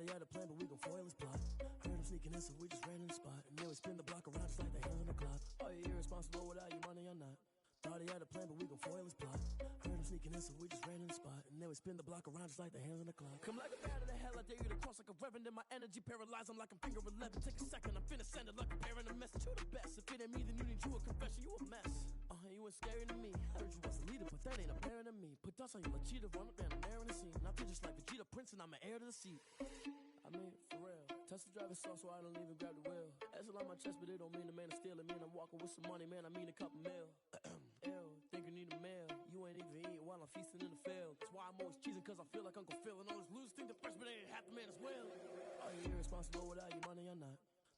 he had a plan, but we gon' foil his plot. Heard him sneaking in, so we just ran in the spot. And then we spin the block around just like the hell on the clock. Are you irresponsible without your money or not? Thought he had a plan, but we gon' foil his plot. Heard him sneaking in, so we just ran in the spot. And then we spin the block around just like the hands on the clock. Come like a bat of the hell, I dare you to cross like a reverend. And my energy paralyzed, I'm like I'm finger 11. Take a second, I'm finna send it like a parent. A message to the best. If it ain't me, then you need you a confession. You a mess. You ain't scary to me. Heard you was a leader, but that ain't apparent to me. Put dust on you, like cheetah, run up and I'm there in the scene. And I feel just like Vegeta Prince, and I'm an heir to the seat. I mean, for real. Touch the driver's sauce so I don't even grab the wheel. That's on my chest, but it don't mean the man is stealing. Man, I'm walking with some money, man, I mean a couple mil. Ew, think you need a meal. You ain't even eating while I'm feasting in the field. That's why I'm always cheesing, cause I feel like Uncle Phil. And all those losers think the freshman ain't half the man as well. Are you irresponsible without your money or not?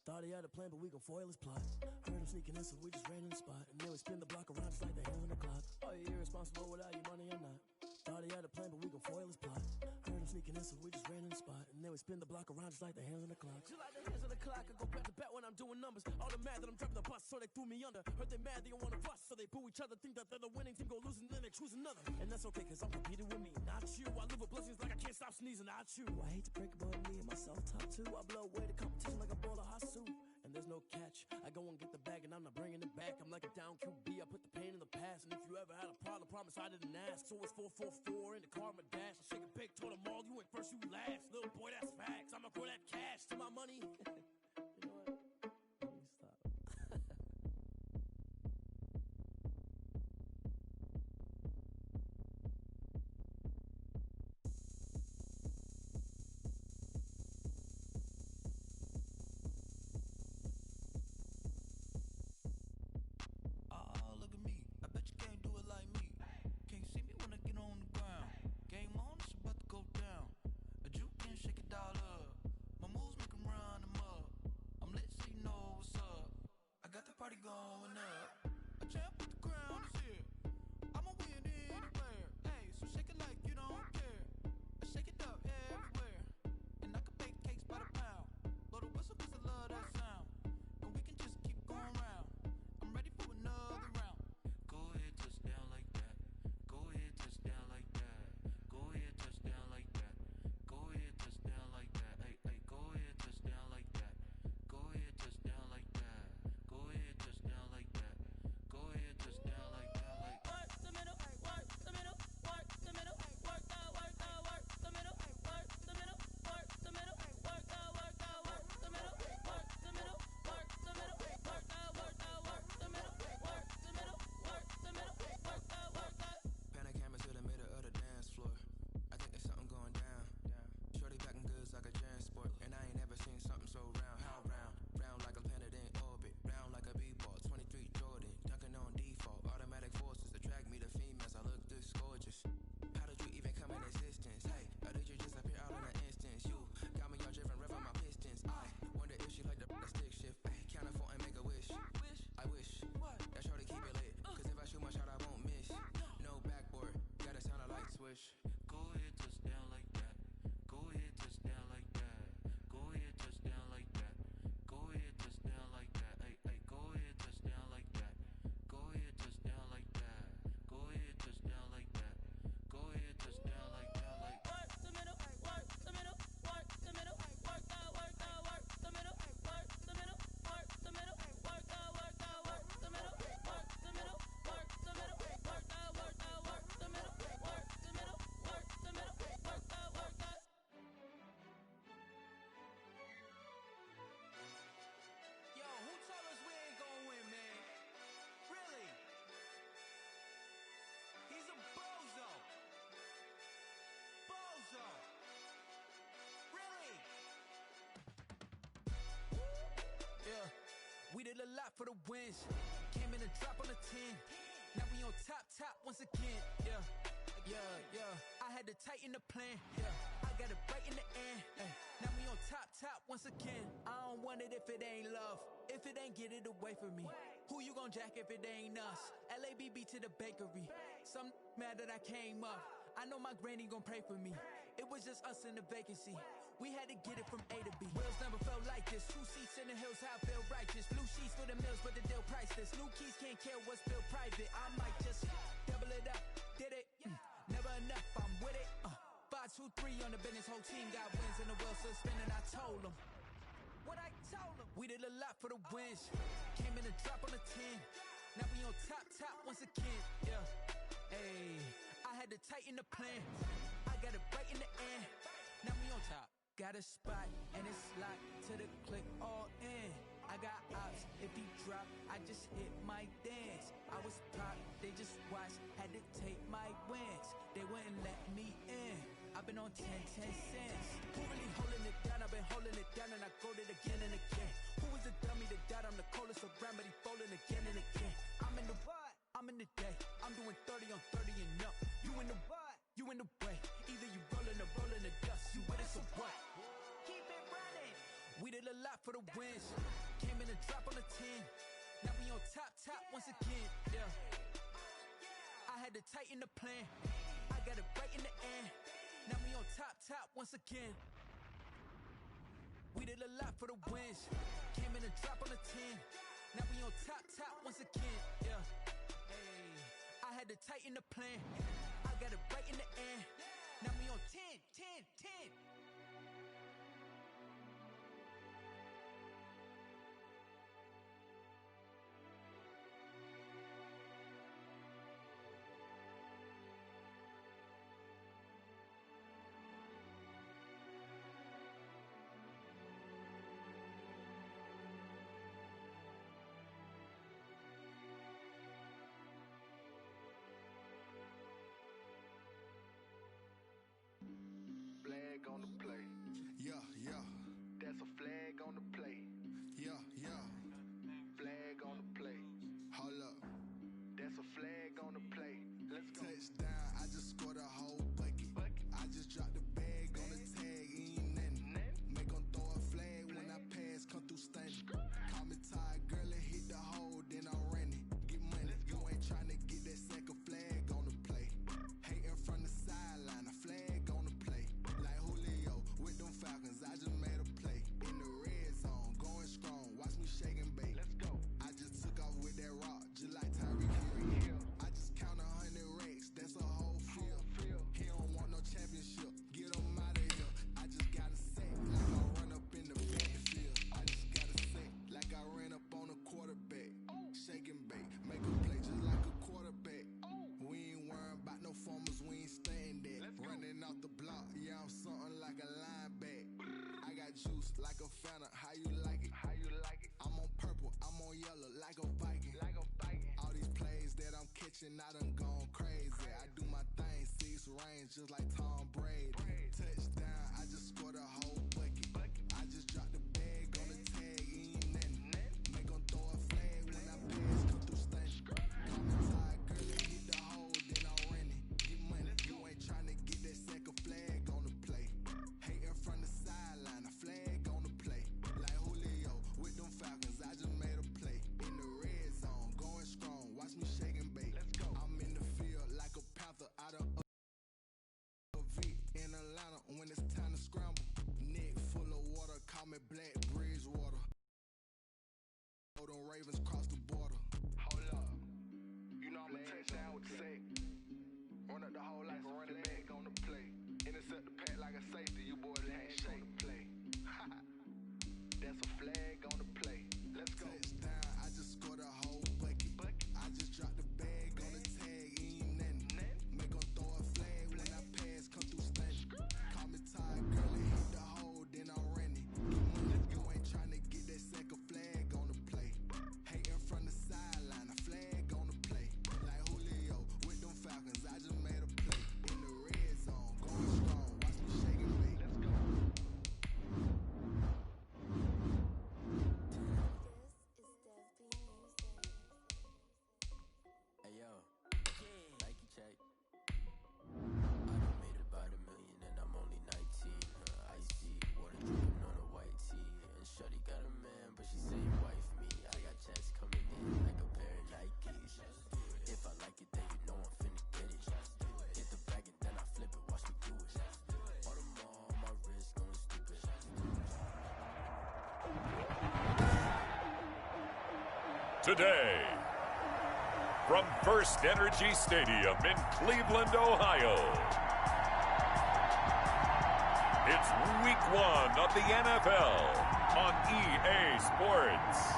Thought he had a plan, but we gon' foil his plot. Heard him sneaking in, so we just ran in the spot. And then we spin the block around just like the hands on the clock. Are you irresponsible without your money or not? Thought he had a plan, but we gon' foil his plot. Heard him sneaking in, so we just ran in the spot. And then we spin the block around just like the hands on the clock. Just like the hands on the clock, I go back to back when I'm doing numbers. All the mad that I'm driving the bus, so they threw me under. Heard they mad, they don't wanna bust, so they boo each other. Think that they're the winning team, go losing, then they choose another. And that's okay, cause I'm competing with me, not you. I live with blessings like I can't stop sneezing, not you. I hate to break it, but me and myself top two. I blow away the competition like a bowl of hot soup. And there's no catch. I go and get the bag and I'm not bringing it back. I'm like a down QB, I put the pain in the past. And if you ever had a problem, promise I didn't ask. So it's 444 in the car, my dash. I shake a big, told them all, you ain't first, you last. Little boy, that's facts. I'ma grow that cash to my money. You know what? Let me stop. Party going up. A champ with the crown is here. I'ma win anywhere. Hey, so shake it like you don't care. I shake it up everywhere. And I can bake cakes by the pound. Blow the whistle cause I love that sound. And we can just keep going round. I'm ready for another round. Go ahead, touch down like that. Go ahead, touch down like that. Go ahead, touch down like that. Go ahead, touch down like that. Hey, hey, go ahead, touch down like that. Go ahead, touch down like that. Go ahead, touch down like that. Go ahead, touch down like that. Like work the middle, work the middle, work the middle, work the middle, work the middle, work the middle, work the middle, work the middle, work the middle, work the middle, work the middle, work the middle, work the. Pan a camera to the middle of the dance floor. I think there's something going down. Shorty backing goods like a transport, and I ain't never seen something so round. How round? Round like a planet in orbit, round like a b-ball. 23 Jordan, dunking on default. Automatic forces attract me to females. I look this gorgeous. How did you even come in existence? Hey, or did you just appear out in an instance? You got me all driven, revving my pistons. I wonder if she like the stick shift. Ay, count for and make a wish. I wish that shorty keep it lit. Cause if I shoot my shot, I won't miss. No backboard, gotta sound a light switch. Go ahead, touch down like that. Go ahead, touch down like that. Go ahead, touch down like that. Go ahead, touch down like that. Hey, hey, go ahead, touch down like that. Go ahead, touch down like that. Go ahead, touch down like that. Go ahead, touch down like that. Like work the middle, work the middle, work the middle, work the middle, work the middle, work the middle, work the middle, work the middle, work the middle, work the middle, work the middle, work the middle, work the middle, work the. yo, who told us we ain't gonna win, man? Really? He's a bozo. Bozo. Really? Yeah, we did a lot for the wins. Came in a drop on the 10. Now we on top once again. Yeah. I had to tighten the plan. Yeah, I got it right in the end. Now we on top once again. I don't want it if it ain't love. If it ain't, get it away from me. Who you gon' jack if it ain't us? LABB to the bakery. Some mad that I came up. I know my granny gon' pray for me. It was just us in the vacancy. We had to get it from A to B. Wheels never felt like this. 2 seats in the hills, how I feel righteous. Blue sheets for the mills, but the deal priceless. New keys can't care what's built private. I might just double it up. Did it? Never enough, I'm with it. 5 2-3 on the business, whole team got wins and the wheel still spinning. I told them what I told them. We did a lot for the wins. Came in and drop on the 10. Now we on top once again. Yeah. Hey, I had to tighten the plan. I got it right in the end. Now we on top. Got a spot and it's locked to the click all in. I got ops, if he drop, I just hit my dance. I was popped, they just watched, had to take my wins. They wouldn't let me in. I've been on 10 cents. Who really holding it down? I've been holding it down and I go it again and again. Who was the dummy that died? I'm the coldest around, but he folding again and again. I'm in the what? I'm in the day. I'm doing 30 on 30 and up. You in the what? You in the way. Either you rolling or rolling the dust. You with us or what? Keep it running. We did a lot for the wins. Came in and drop on the 10. Now we on top once again. Yeah. I had to tighten the plan. I got it right in the end. Now we on top once again. We did a lot for the wins. Came in and drop on the 10. Now we on top once again. Yeah. Hey, I had to tighten the plan. I got it right in the end. Now we on 10. Flag on the play. Yeah. That's a flag on the play. Yeah. Flag on the play. Hold up. That's a flag on the play. Let's go. Touchdown, I just scored a whole bucket. I just dropped the bag on the tag, ain't nothing. Make 'em throw a flag when I pass, come through stunning. Call me tired, girl, and hit the hole, then I'm running. Get money, you ain't tryna get that second flag on the play. Hating from the sideline, a flag on the play. Like Julio with them Falcons, I just made a play. In the red zone, going strong, watch me shake and bake. Let's go. I just took off with that rock, just like Tyreek Hill. I just count 100 racks, that's a whole field. He don't want no championship, get him out of here. I just gotta say, like I run up in the backfield. I just gotta say, like I ran up on a quarterback. Shake and bake, make a play just like a quarterback. We ain't worrying about no formers, we ain't staying there. Running off the block, yeah, I'm something like a lineback. I got juice like a Fanta, how you like it? How you like it? I'm on purple, I'm on yellow, like a Viking. Like a Viking. All these plays that I'm catching, I done gone crazy. I do my thing, 6 range, just like Tom Brady. Touchdown, I just scored a whole bucket. I just dropped the bag on the tag, ain't nothing. Make 'em throw a flag when I pass, come through stunning. Call me tired, girl, and hit the hole, then I'm running. Get money, you ain't tryna get that second flag on the play. Hating from the sideline, a flag on the play. Like Julio with them Falcons, I just made a play. In the red zone, going strong, watch me shake and bake. Let's go. I'm in the field like a Panther out of a V in Atlanta when it's time to scramble. Neck full of water, call me Black Bridgewater. Oh, them Ravens cross the border. Hold up. You know I'm a touchdown with the sack. Run up the whole like a running back on the play. Intercept the pack like a safety. You boys handshake play. That's a flag on the play. Let's go. Touchdown, I just scored a whole bucket. I just dropped the bag on the tag, ain't nothing. Make 'em throw a flag when I pass, come through stunning. Call me tired, girl, and hit the hole, then I'm running. Get money, you ain't tryna get that second flag on the play. Hating from the sideline, a flag on the play. Like Julio with them Falcons, I just made a play. In the red zone, going strong, watch me shake and bake. Let's go. Hey yo, Nike check. I done made about $1 million and I'm only 19. Icy water dripping on a white tee. And shorty got a man, but she say wife me. I got checks coming in like a pair of Nikes. If I like it, then you know I'm finna get it. Hit the bag and then I flip it, watch me do it. Audemars on my wrist going stupid. Today, from First Energy Stadium in Cleveland, Ohio, It's week 1 of the NFL on EA Sports.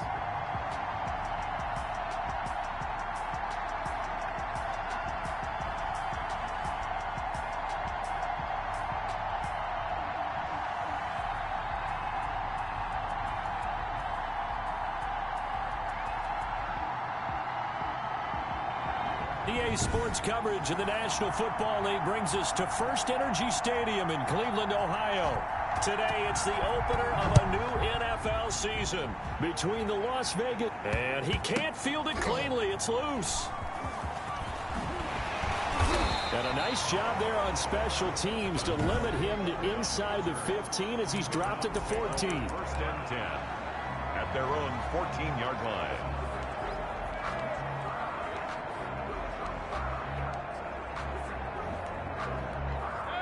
EA Sports coverage of the National Football League brings us to First Energy Stadium in Cleveland, Ohio. Today, it's the opener of a new NFL season between the Las Vegas, and he can't field it cleanly. It's loose. And a nice job there on special teams to limit him to inside the 15 as he's dropped it to 14. First and 10 at their own 14-yard line.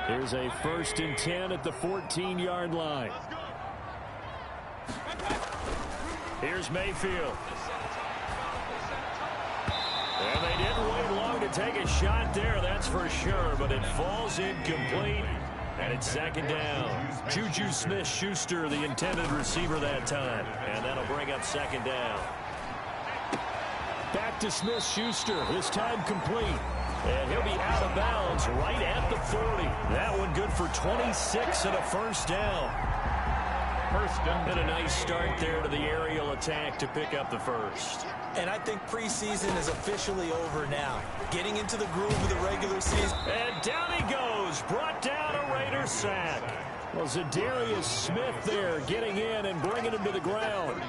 Here's a 1st and 10 at the 14-yard line. Here's Mayfield. And they didn't wait long to take a shot there, that's for sure, but it falls incomplete, and it's 2nd down. Juju Smith-Schuster, the intended receiver that time, and that'll bring up 2nd down. Back to Smith-Schuster, this time complete. And he'll be out of bounds right at the 40. That one good for 26 and a 1st down. And a nice start there to the aerial attack to pick up the 1st. And I think preseason is officially over now. Getting into the groove of the regular season. And down he goes. Brought down a Raider sack. Well, Zadarius Smith there getting in and bringing him to the ground.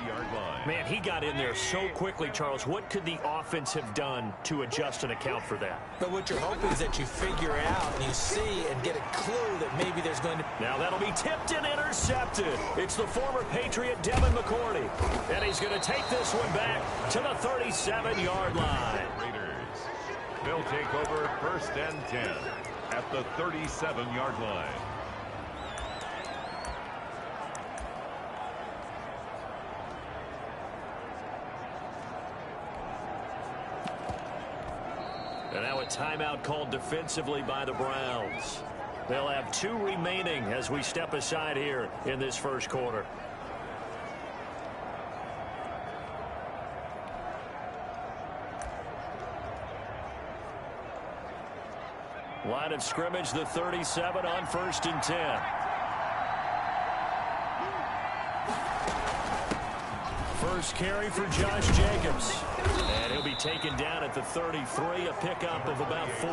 Man, he got in there so quickly, Charles. What could the offense have done to adjust and account for that? But what you're hoping is that you figure out and you see and get a clue that maybe there's going to... Now that'll be tipped and intercepted. It's the former Patriot Devin McCourty. And he's going to take this one back to the 37-yard line. Raiders. They'll take over 1st and 10 at the 37-yard line. And now a timeout called defensively by the Browns. They'll have 2 remaining as we step aside here in this 1st quarter. Line of scrimmage, the 37 on 1st and 10. First carry for Josh Jacobs. And he'll be taken down at the 33, a pickup of about 4.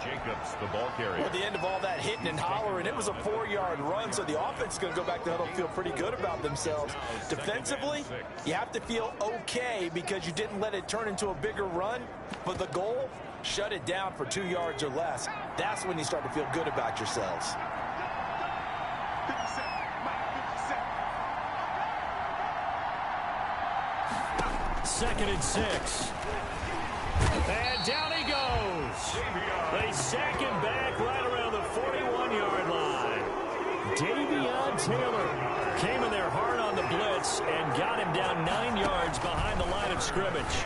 Jacobs, the ball carrier. Well, at the end of all that hitting and hollering, it was a 4-yard run, so the offense is going to go back to huddle and feel pretty good about themselves. Defensively, you have to feel okay because you didn't let it turn into a bigger run, but the goal, shut it down for 2 yards or less. That's when you start to feel good about yourselves. 2nd and 6. And down he goes. They sack him back right around the 41-yard line. Davion Taylor came in there hard on the blitz and got him down 9 yards behind the line of scrimmage.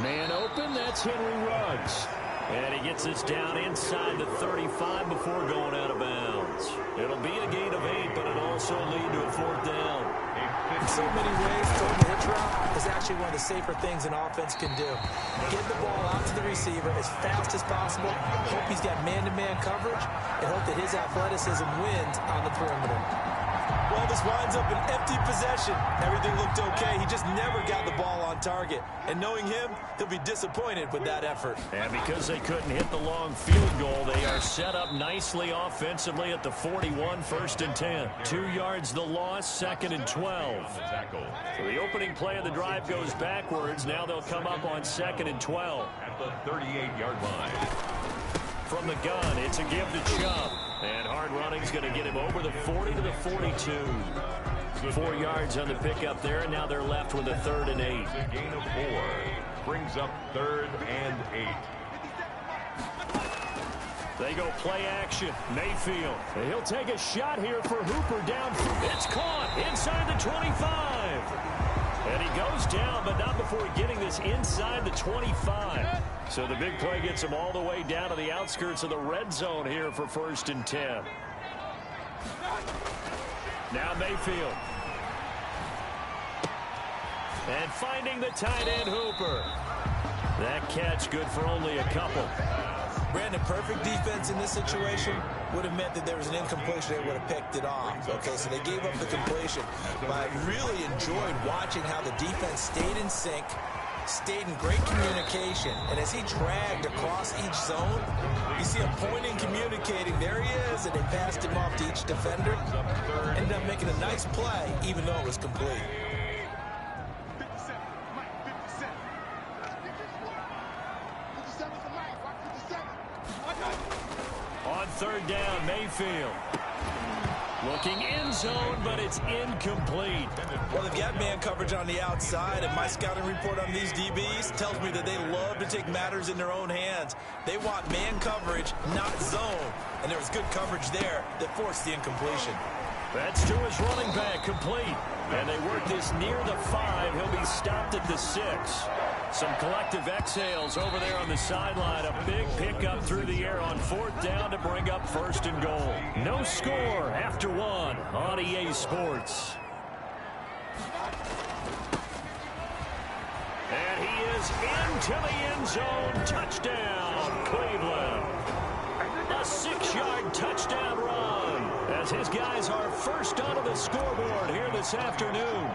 Man open, that's Henry Ruggs. And he gets us down inside the 35 before going out of bounds. It'll be a gain of 8, but it'll also lead to a 4th down. In so many ways, throwing the hitch route is actually one of the safer things an offense can do. Get the ball out to the receiver as fast as possible, hope he's got man-to-man coverage, and hope that his athleticism wins on the perimeter. Well, this winds up an empty possession. Everything looked okay. He just never got the ball on target. And knowing him, he'll be disappointed with that effort. And because they couldn't hit the long field goal, they are set up nicely offensively at the 41, 1st and 10. 2 yards the loss, 2nd and 12. So the opening play of the drive goes backwards. Now they'll come up on 2nd and 12. At the 38-yard line. From the gun, it's a give to Chubb. And hard running's going to get him over the 40 to the 42. 4 yards on the pickup there, and now they're left with a 3rd and 8. A gain of 4 brings up 3rd and 8. They go play action. Mayfield. He'll take a shot here for Hooper down. It's caught inside the 25. And he goes down, but not before getting this inside the 25. So the big play gets him all the way down to the outskirts of the red zone here for 1st and 10. Now Mayfield. And finding the tight end Hooper. That catch good for only a couple. Brandon, perfect defense in this situation would have meant that there was an incompletion. They would have picked it off. Okay, so they gave up the completion. But I really enjoyed watching how the defense stayed in sync, stayed in great communication. And as he dragged across each zone, you see him pointing, communicating. There he is, and they passed him off to each defender. Ended up making a nice play, even though it was complete. On third down, Mayfield. Looking end zone, but it's incomplete. Well, they've got man coverage on the outside, and my scouting report on these DBs tells me that they love to take matters in their own hands. They want man coverage, not zone. And there was good coverage there that forced the incompletion. That's to his running back, complete. And they work this near the 5. He'll be stopped at the 6. Some collective exhales over there on the sideline. A big pickup through the air on fourth down to bring up first and goal. No score after 1 on EA Sports. And he is into the end zone. Touchdown, Cleveland. A 6-yard touchdown run as his guys are first onto the scoreboard here this afternoon.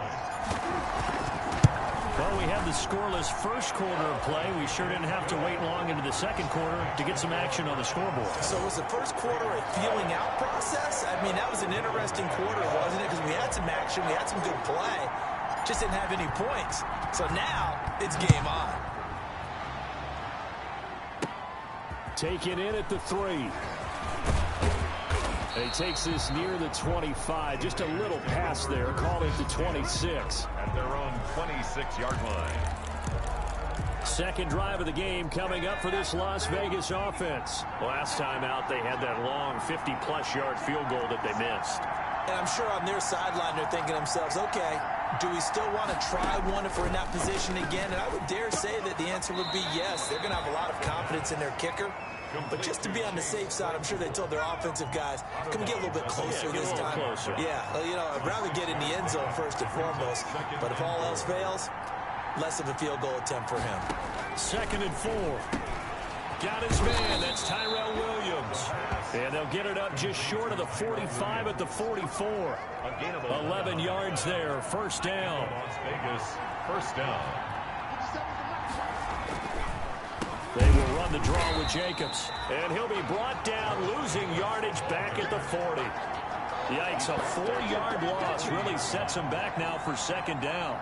Well, we had the scoreless first quarter of play. We sure didn't have to wait long into the second quarter to get some action on the scoreboard. So was the first quarter a feeling out process? I mean, that was an interesting quarter, wasn't it? Because we had some action, we had some good play, just didn't have any points. So now it's game on. Taken in at the 3. And he takes this near the 25. Just a little pass there. Call it the 26. At their own 26-yard line. Second drive of the game coming up for this Las Vegas offense. Last time out, they had that long 50-plus yard field goal that they missed. And I'm sure on their sideline they're thinking to themselves, okay, do we still want to try one if we're in that position again? And I would dare say that the answer would be yes. They're going to have a lot of confidence in their kicker. But just to be on the safe side, I'm sure they told their offensive guys, can we get a little bit closer this time? Yeah, well, you know, I'd rather get in the end zone first and foremost. But if all else fails, less of a field goal attempt for him. Second and 4. Got his man. That's Tyrell Williams. And they'll get it up just short of the 45 at the 44. 11 yards there. First down. Las Vegas, first down. They will run the draw with Jacobs. And he'll be brought down, losing yardage back at the 40. Yikes, a 4-yard loss really sets him back now for second down.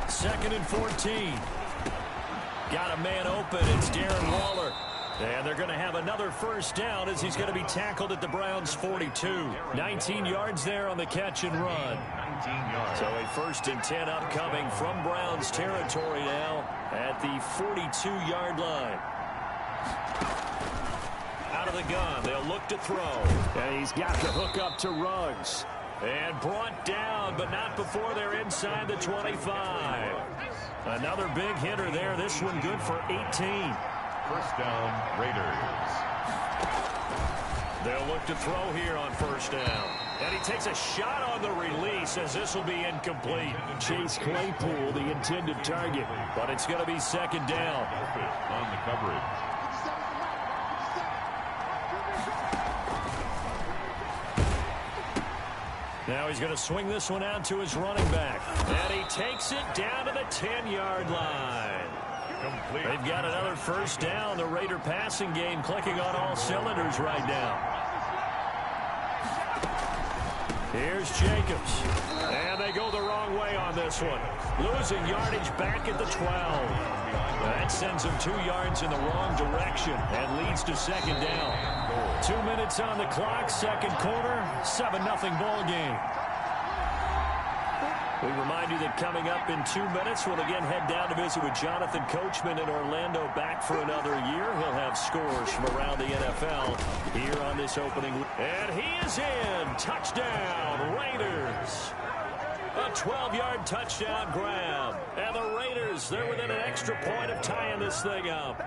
Second and 14. Got a man open. It's Darren Waller. And they're going to have another first down as he's going to be tackled at the Browns' 42. 19 yards there on the catch and run. 19 yards. So a first and 10 upcoming from Browns territory now at the 42-yard line. Out of the gun, they'll look to throw. And he's got the hook up to Ruggs. And brought down, but not before they're inside the 25. Another big hitter there. This one good for 18. First down, Raiders. They'll look to throw here on first down. And he takes a shot on the release as this will be incomplete. Chase Claypool, the intended target. But it's going to be second down. On the coverage. Now he's going to swing this one out to his running back. And he takes it down to the 10-yard line. Complete. They've got another first down. The Raider passing game clicking on all cylinders right now. Here's Jacobs. And they go the wrong way on this one. Losing yardage back at the 12. That sends him 2 yards in the wrong direction and leads to second down. 2 minutes on the clock, second quarter, 7-0 ball game. We remind you that coming up in 2 minutes, we'll again head down to visit with Jonathan Coachman in Orlando, back for another year. He'll have scores from around the NFL here on this opening. And he is in. Touchdown, Raiders. A 12-yard touchdown grab. And the Raiders, they're within an extra point of tying this thing up.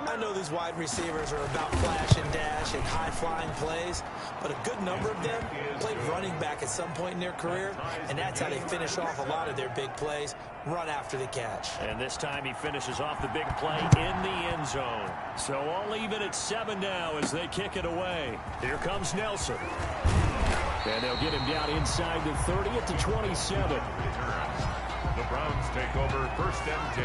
I know these wide receivers are about flash and dash and high-flying plays, but a good number of them played running back at some point in their career, and that's how they finish off a lot of their big plays, run after the catch. And this time he finishes off the big play in the end zone. So all even at 7 now as they kick it away. Here comes Nelson. And they'll get him down inside the 30 at the 27. The Browns take over 1st and 10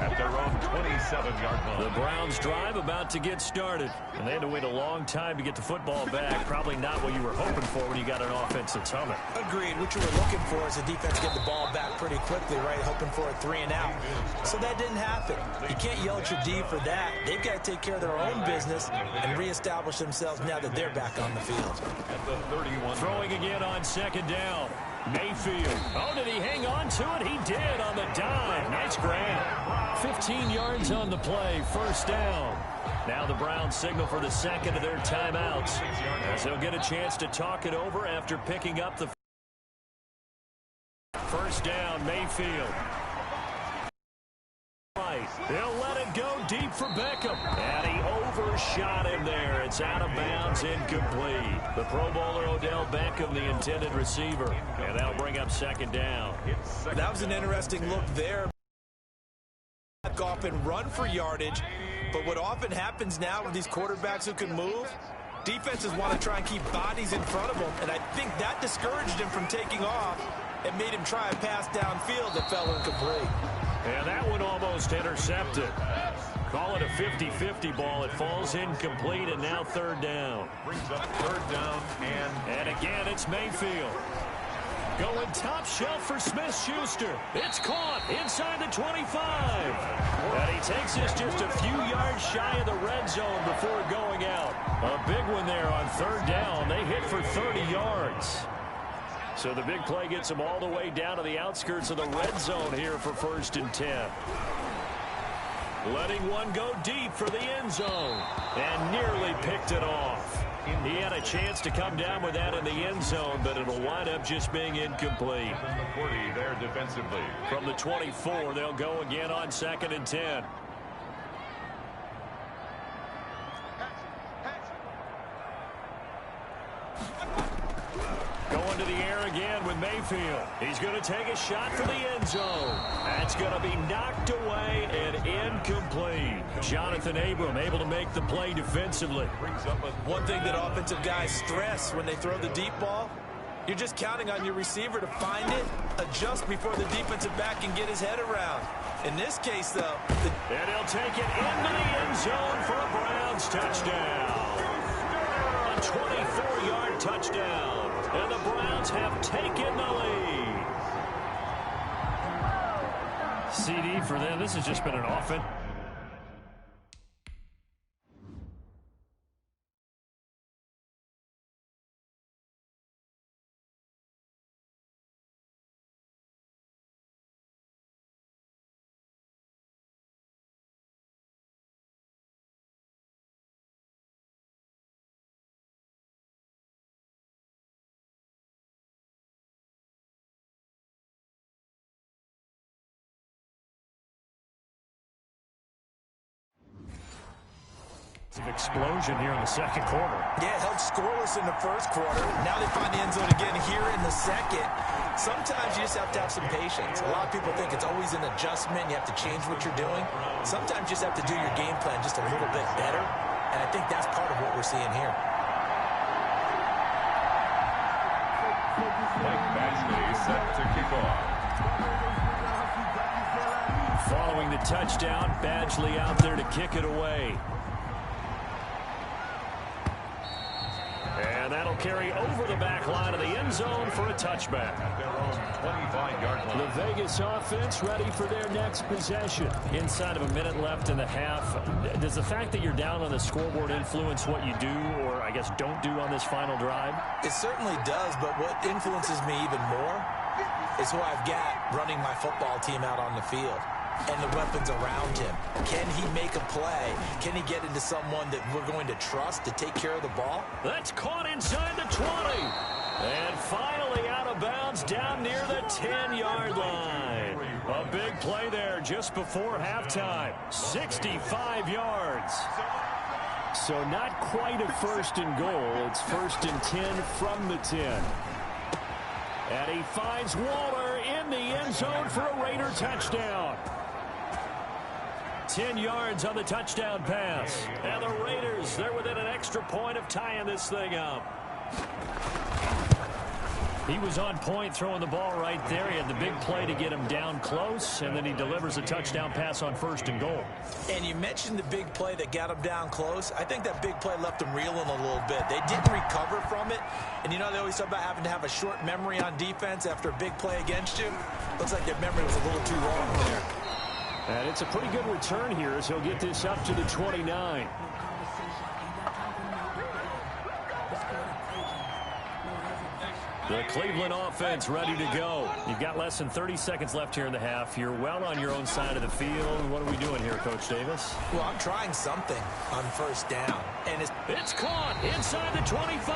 at their own 27-yard line. The Browns drive about to get started. And they had to wait a long time to get the football back. Probably not what you were hoping for when you got an offense that's humming. Agreed. What you were looking for is the defense get the ball back pretty quickly, right? Hoping for a 3 and out. So that didn't happen. You can't yell at your D for that. They've got to take care of their own business and reestablish themselves now that they're back on the field. At the 31. Throwing again on 2nd down. Mayfield. Oh, did he hang on to it? He did on the dime. Nice grab. 15 yards on the play. 1st down. Now the Browns signal for the second of their timeouts as they'll get a chance to talk it over after picking up the 1st down. Mayfield. They'll let it go deep for Beckham. And he overshot him there. It's out of bounds, incomplete. The Pro Bowler Odell Beckham, the intended receiver. And that'll bring up 2nd down. That was an interesting look there. Back off and run for yardage. But what often happens now with these quarterbacks who can move, defenses want to try and keep bodies in front of them. And I think that discouraged him from taking off and made him try a pass downfield that fell incomplete. And that one almost intercepted. Call it a 50-50 ball. It falls incomplete, and now 3rd down. Brings up 3rd down, and again, it's Mayfield. Going top shelf for Smith-Schuster. It's caught inside the 25. And he takes this just a few yards shy of the red zone before going out. A big one there on 3rd down. They hit for 30 yards. So the big play gets them all the way down to the outskirts of the red zone here for 1st and 10. Letting one go deep for the end zone. And nearly picked it off. He had a chance to come down with that in the end zone, but it'll wind up just being incomplete. The 40 there defensively. From the 24, they'll go again on 2nd and 10. Going to the air again with Mayfield. He's going to take a shot for the end zone. That's going to be knocked away and incomplete. Jonathan Abram able to make the play defensively. One thing that offensive guys stress when they throw the deep ball, you're just counting on your receiver to find it, adjust before the defensive back can get his head around. In this case, though, and he'll take it into the end zone for a Browns touchdown. A 24-yard touchdown. And the Browns have taken the lead. CD for them. This has just been an offense. Explosion here in the 2nd quarter. Yeah, held scoreless in the 1st quarter. Now they find the end zone again here in the 2nd. Sometimes you just have to have some patience. A lot of people think it's always an adjustment. You have to change what you're doing. Sometimes you just have to do your game plan just a little bit better. And I think that's part of what we're seeing here. Mike Badgley set to kick off. Following the touchdown, Badgley out there to kick it away. And that'll carry over the back line of the end zone for a touchback. At their own 25-yard line. The Vegas offense ready for their next possession. Inside of a minute left in the half, does the fact that you're down on the scoreboard influence what you do, or I guess don't do on this final drive? It certainly does, but what influences me even more is who I've got running my football team out on the field and the weapons around him. Can he make a play? Can he get into someone that we're going to trust to take care of the ball? That's caught inside the 20. And finally out of bounds down near the 10-yard line. A big play there. just before halftime. 65 yards. So not quite a first and goal. It's 1st and 10 from the 10. And he finds Waller in the end zone for a Raider touchdown. 10 yards on the touchdown pass. And the Raiders, they're within an extra point of tying this thing up. He was on point throwing the ball right there. He had the big play to get him down close, and then he delivers a touchdown pass on 1st and goal. And you mentioned the big play that got him down close. I think that big play left him reeling a little bit. They didn't recover from it. And you know they always talk about having to have a short memory on defense after a big play against you. Looks like their memory was a little too long there. And it's a pretty good return here as he'll get this up to the 29. The Cleveland offense ready to go. You've got less than 30 seconds left here in the half. You're well on your own side of the field. What are we doing here, Coach Davis? Well, I'm trying something on 1st down. And it's caught inside the 25.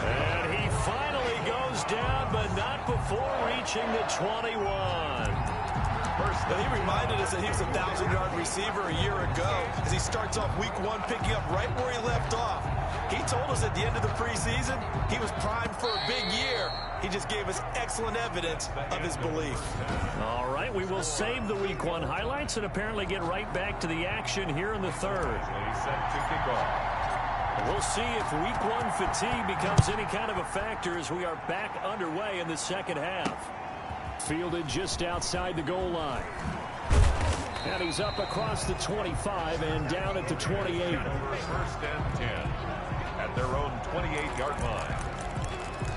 And he finally goes down, but not before reaching the 21. He reminded us that he was a 1,000-yard receiver a year ago as he starts off week 1 picking up right where he left off. He told us at the end of the preseason he was primed for a big year. He just gave us excellent evidence of his belief. All right, we will save the week 1 highlights and apparently get right back to the action here in the 3rd. We'll see if week 1 fatigue becomes any kind of a factor as we are back underway in the second half. Fielded just outside the goal line. And he's up across the 25 and down at the 28. 1st and 10 at their own 28-yard line.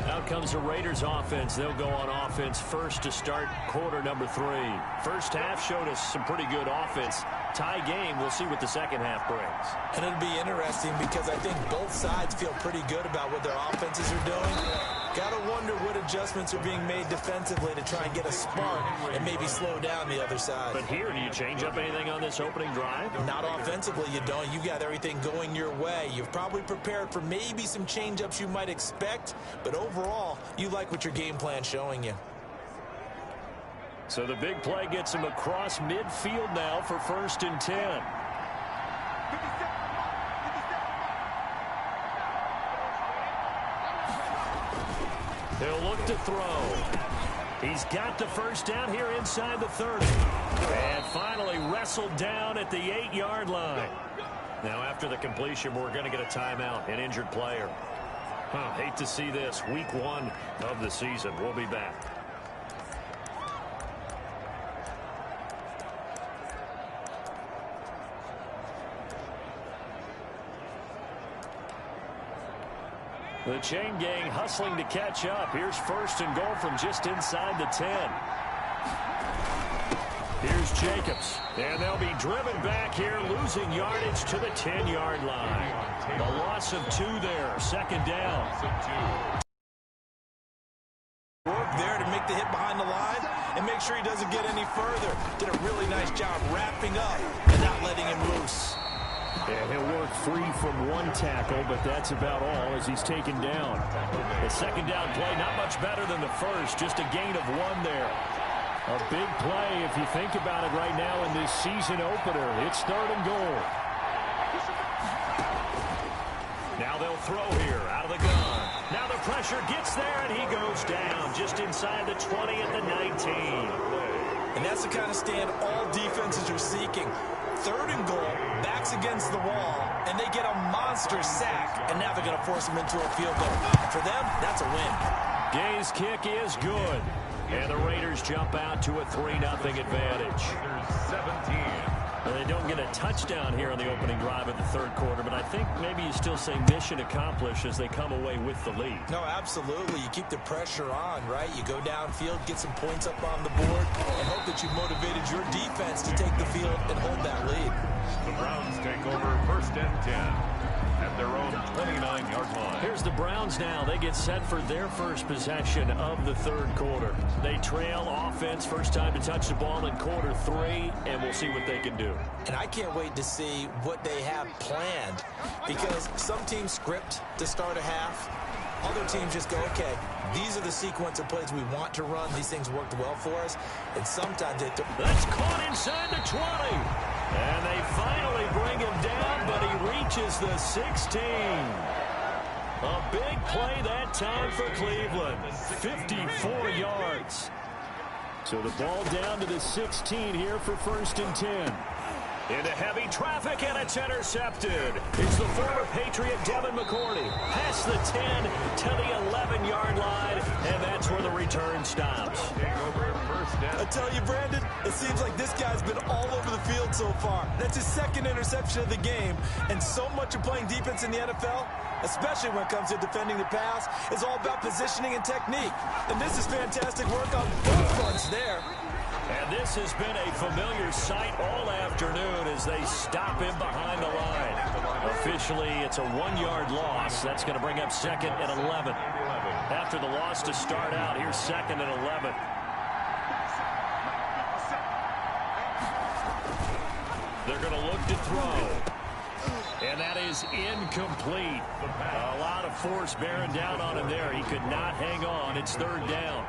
Out comes the Raiders offense. They'll go on offense first to start quarter number 3. First half showed us some pretty good offense. Tie game. We'll see what the second half brings. And it'll be interesting because I think both sides feel pretty good about what their offenses are doing. Gotta wonder what adjustments are being made defensively to try and get a spark and maybe slow down the other side. But here, do you change up anything on this opening drive? Not offensively, you don't. You got everything going your way. You've probably prepared for maybe some change-ups you might expect, but overall, you like what your game plan's showing you. So the big play gets him across midfield now for 1st and 10. He'll look to throw. He's got the first down here inside the 30. And finally wrestled down at the 8-yard line. Now after the completion, we're going to get a timeout, an injured player. Hate to see this. Week 1 of the season. We'll be back. The chain gang hustling to catch up. Here's 1st and goal from just inside the 10. Here's Jacobs. And they'll be driven back here, losing yardage to the 10-yard line. The loss of 2 there. 2nd down. Work there to make the hit behind the line and make sure he doesn't get any further. Did a really nice job wrapping up and not letting him loose. And he'll work free from 1 tackle, but that's about all as he's taken down. The 2nd down play, not much better than the first, just a gain of 1 there. A big play if you think about it right now in this season opener. It's 3rd and goal. Now they'll throw here out of the gun. Now the pressure gets there, and he goes down just inside the 20 at the 19. And that's the kind of stand all defenses are seeking. 3rd and goal, backs against the wall, and they get a monster sack, and now they're going to force them into a field goal. For them, that's a win. Gay's kick is good, and the Raiders jump out to a 3-0 advantage. 17. Well, they don't get a touchdown here in the opening drive of the 3rd quarter, but I think maybe you still say mission accomplished as they come away with the lead. No, absolutely. You keep the pressure on, right? You go downfield, get some points up on the board, and hope that you motivated your defense to take the field and hold that lead. The Browns take over 1st and 10 at their own 29-yard line. Here's the Browns now. They get set for their first possession of the 3rd quarter. They trail offense, first time to touch the ball in quarter 3, and we'll see what they can do. And I can't wait to see what they have planned, because some teams script to start a half. Other teams just go, okay, these are the sequence of plays we want to run. These things worked well for us. And sometimes they... That's caught inside the 20. And they finally bring him down, but he reaches the 16. A big play that time for Cleveland. 54 yards. So the ball down to the 16 here for 1st and 10. Into heavy traffic, and it's intercepted. It's the former Patriot Devin McCourty. Past the 10 to the 11-yard line, and that's where the return stops. I tell you, Brandon, it seems like this guy's been all over the field so far. That's his 2nd interception of the game, and so much of playing defense in the NFL, especially when it comes to defending the pass, is all about positioning and technique. And this is fantastic work on both fronts there. And this has been a familiar sight all afternoon as they stop him behind the line. Officially, it's a 1-yard loss. That's going to bring up 2nd and 11. After the loss to start out, here's 2nd and 11. They're going to look to throw. And that is incomplete. A lot of force bearing down on him there. He could not hang on. It's 3rd down.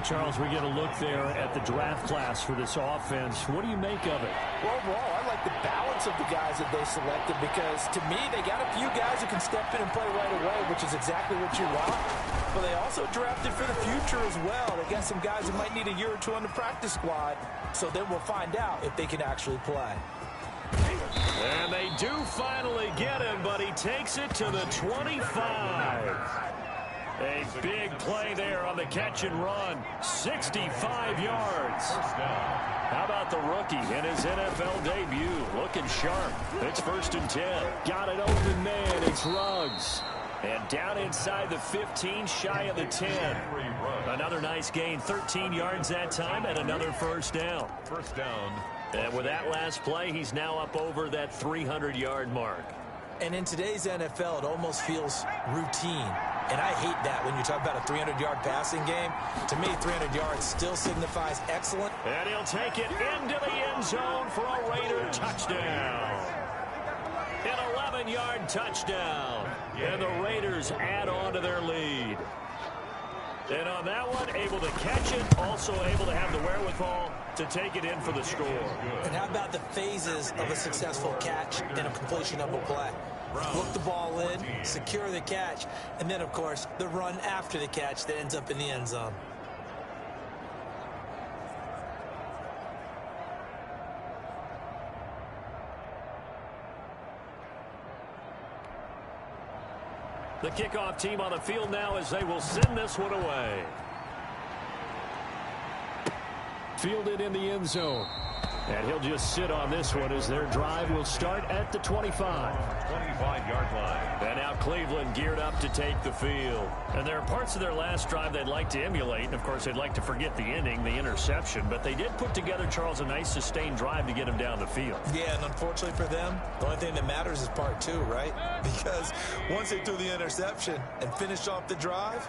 Charles, we get a look there at the draft class for this offense. What do you make of it? Well, overall, I like the balance of the guys that they selected because, to me, they got a few guys who can step in and play right away, which is exactly what you want. But they also drafted for the future as well. They got some guys who might need a year or two on the practice squad, so then we'll find out if they can actually play. And they do finally get him, but he takes it to the 25. A big play there on the catch and run. 65 yards. How about the rookie in his NFL debut? Looking sharp. It's 1st and 10. Got it open man. It's Ruggs. And down inside the 15, shy of the 10. Another nice gain. 13 yards that time and another 1st down. 1st down. And with that last play, he's now up over that 300-yard mark. And in today's NFL, it almost feels routine. And I hate that when you talk about a 300-yard passing game. To me, 300 yards still signifies excellent. And he'll take it into the end zone for a Raider touchdown. An 11-yard touchdown. And the Raiders add on to their lead. And on that one, able to catch it, also able to have the wherewithal to take it in for the score. And how about the phases of a successful catch and a completion of a play? Look the ball in, secure the catch, and then, of course, the run after the catch that ends up in the end zone. The kickoff team on the field now as they will send this one away. Fielded in the end zone. And he'll just sit on this one as their drive will start at the 25. 25-yard line. And now Cleveland geared up to take the field. And there are parts of their last drive they'd like to emulate. And, of course, they'd like to forget the inning, the interception. But they did put together, Charles, a nice sustained drive to get him down the field. Yeah, and unfortunately for them, the only thing that matters is part 2, right? Because once they threw the interception and finished off the drive,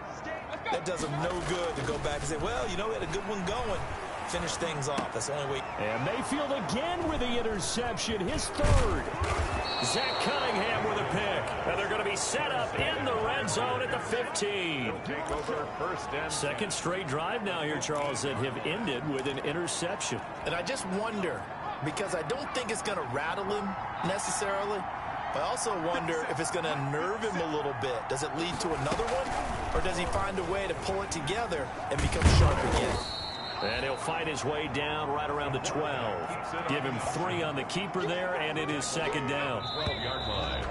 that does them no good to go back and say, well, you know, we had a good one going. Finish things off. That's the only way. And Mayfield again with the interception, his 3rd. Zach Cunningham with a pick. And they're going to be set up in the red zone at the 15. Take over 1st and 2nd straight drive now here, Charles, that have ended with an interception. And I just wonder, because I don't think it's going to rattle him necessarily. I also wonder if it's going to unnerve him a little bit. Does it lead to another one? Or does he find a way to pull it together and become sharp again? And he'll fight his way down right around the 12. Give him 3 on the keeper there, and it is 2nd down. 12-yard line.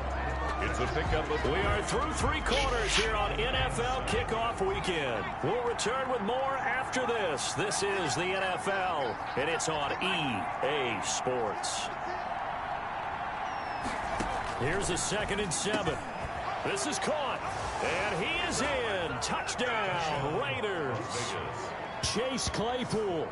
It's a pickup of... We are through 3 quarters here on NFL Kickoff Weekend. We'll return with more after this. This is the NFL, and it's on EA Sports. Here's a 2nd and 7. This is caught, and he is in. Touchdown, Raiders. Chase Claypool,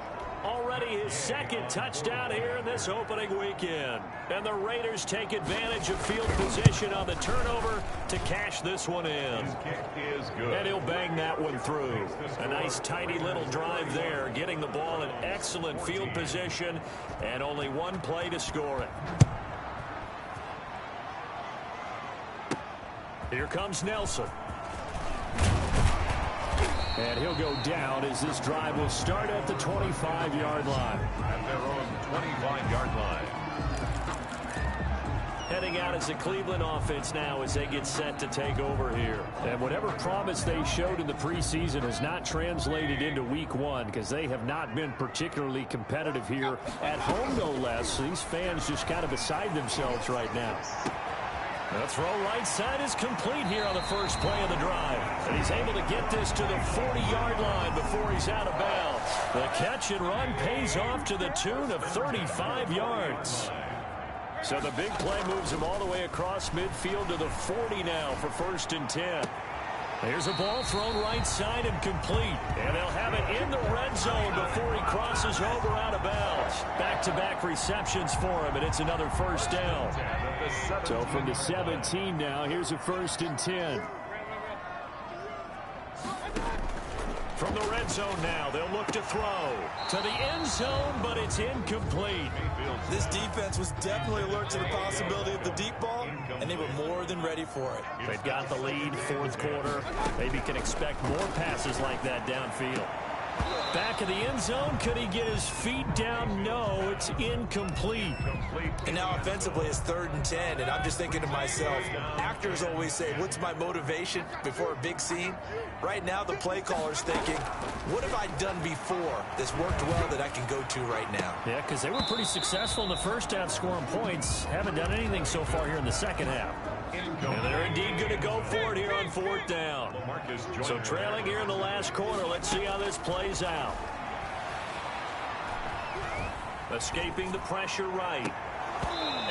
already his 2nd touchdown here in this opening weekend. And the Raiders take advantage of field position on the turnover to cash this one in. His kick is good. And he'll bang that one through. A nice tidy little drive there, getting the ball in excellent field position, and only one play to score it. Here comes Nelson. And he'll go down as this drive will start at the 25-yard line. At their own 25-yard line. Heading out as the Cleveland offense now as they get set to take over here. And whatever promise they showed in the preseason has not translated into week one because they have not been particularly competitive here at home, no less. These fans just kind of beside themselves right now. The throw right side is complete here on the first play of the drive. And he's able to get this to the 40-yard line before he's out of bounds. The catch and run pays off to the tune of 35 yards. So the big play moves him all the way across midfield to the 40 now for 1st and 10. Here's a ball thrown right side and complete. And they'll have it in the red zone before he crosses over out of bounds. Back-to-back receptions for him, and it's another first down. So from the 17 now, here's a 1st and 10. From the red zone now, they'll look to throw to the end zone, but it's incomplete. This defense was definitely alert to the possibility of the deep ball, and they were more than ready for it. They've got the lead, 4th quarter. Maybe can expect more passes like that downfield. Back of the end zone, could he get his feet down? No, it's incomplete. And now offensively it's 3rd and 10, and I'm just thinking to myself, actors always say, what's my motivation before a big scene? Right now the play caller's thinking, what have I done before that's worked well that I can go to right now? Yeah, because they were pretty successful in the first half scoring points. Haven't done anything so far here in the second half. And they're indeed going to go for it here on 4th down. So trailing here in the last quarter. Let's see how this plays out. Escaping the pressure right.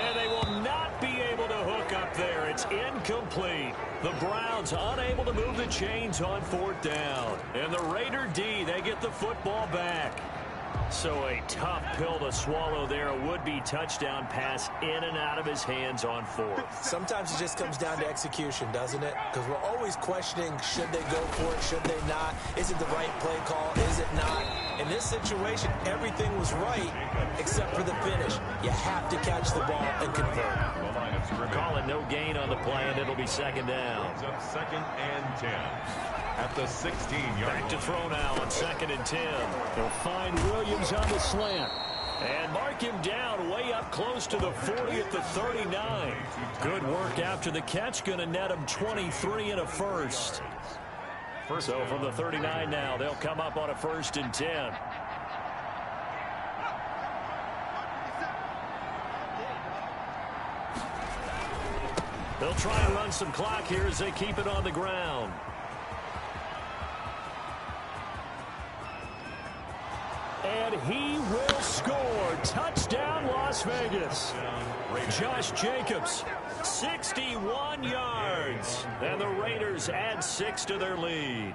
And they will not be able to hook up there. It's incomplete. The Browns unable to move the chains on 4th down. And the Raider D, they get the football back. So a tough pill to swallow there. A would-be touchdown pass in and out of his hands on 4th. Sometimes it just comes down to execution, doesn't it? Because we're always questioning, should they go for it, should they not? Is it the right play call, is it not? In this situation, everything was right except for the finish. You have to catch the ball and convert. Calling no gain on the play, and it'll be 2nd down. 2nd and 10. At the 16-yard Back to throw now on 2nd and 10. They'll find Williams on the slant. And mark him down way up close to the 40 at the 39. Good work after the catch. Going to net him 23 and a first. So from the 39 now, they'll come up on a 1st and 10. They'll try and run some clock here as they keep it on the ground. And he will score. Touchdown, Las Vegas. Josh Jacobs, 61 yards. And the Raiders add 6 to their lead.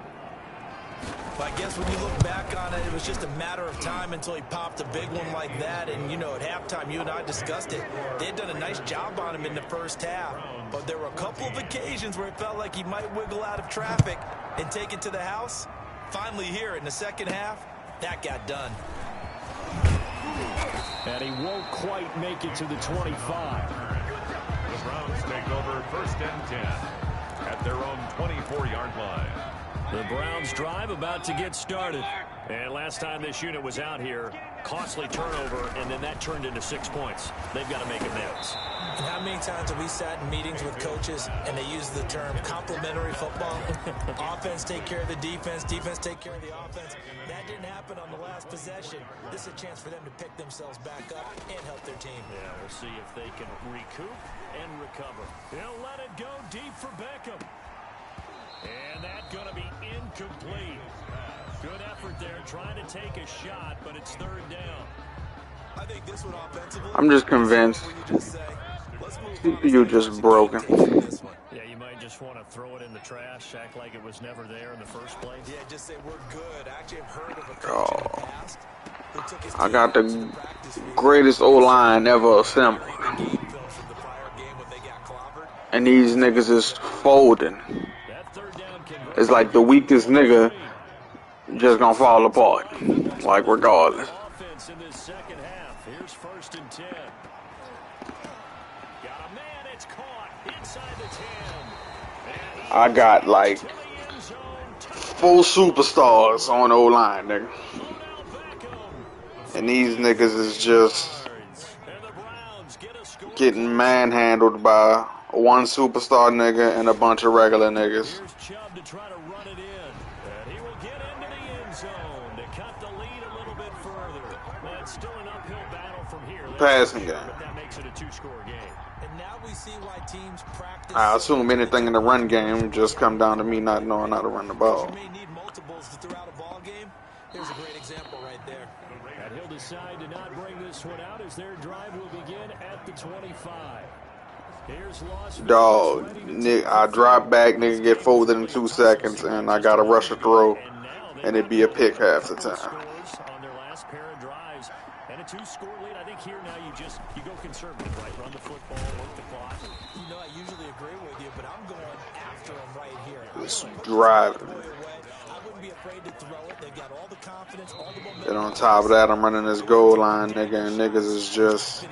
But I guess when you look back on it, it was just a matter of time until he popped a big one like that. And, you know, at halftime, you and I discussed it. They had done a nice job on him in the first half. But there were a couple of occasions where it felt like he might wiggle out of traffic and take it to the house. Finally here in the second half, that got done. And he won't quite make it to the 25. The Browns take over 1st and 10 at their own 24-yard line. The Browns drive about to get started. And last time this unit was out here, costly turnover, and then that turned into 6 points. They've got to make amends. And how many times have we sat in meetings with coaches and they use the term complementary football? Offense take care of the defense, defense take care of the offense. That didn't happen on the last possession. This is a chance for them to pick themselves back up and help their team. Yeah, we'll see if they can recoup and recover. He'll let it go deep for Beckham. And that's going to be incomplete. Good effort there, trying to take a shot, but it's 3rd down. I think this one offensively. I'm just convinced you just broken. Yeah, you might just want to throw it in the trash, act like it was never there in the first place. Yeah, just say we're good. I actually have heard of a coach in the past who took his I got the greatest O-line ever assembled. And these niggas is folding. It's like the weakest nigga just gonna fall apart. Like regardless. Offense in this second half. Here's 1st and 10. Got a man, it's caught inside the 10. I got like 4 superstars on O-line, nigga. And these niggas is just getting manhandled by 1 superstar nigga and a bunch of regular niggas. Here's Chubb to try to run it in. And he will get into the end zone to cut the lead a little bit further. But it's still an uphill battle from here. Passing game. But that makes it a 2-score game. And now we see why teams practice. I assume anything in the run game just come down to me not knowing how to run the ball. You may need multiples throughout a ball game. Here's a great example right there. And he'll decide to not bring this one out as their drive will begin at the 25. Here's Las Vegas. Dog, I drop back, nigga get folded in 2 seconds, and I got to rush a throw, and it'd be a pick half the time. On their last pair of drives, and a 2-score lead. I think here now you go conservative, right? Run the football, work the clock. You know, I usually agree with you, but I'm going after him right here. Just driving. I wouldn't be afraid to throw it. They've got all the confidence, all the momentum. And on top of that, I'm running this goal line, nigga, and niggas is just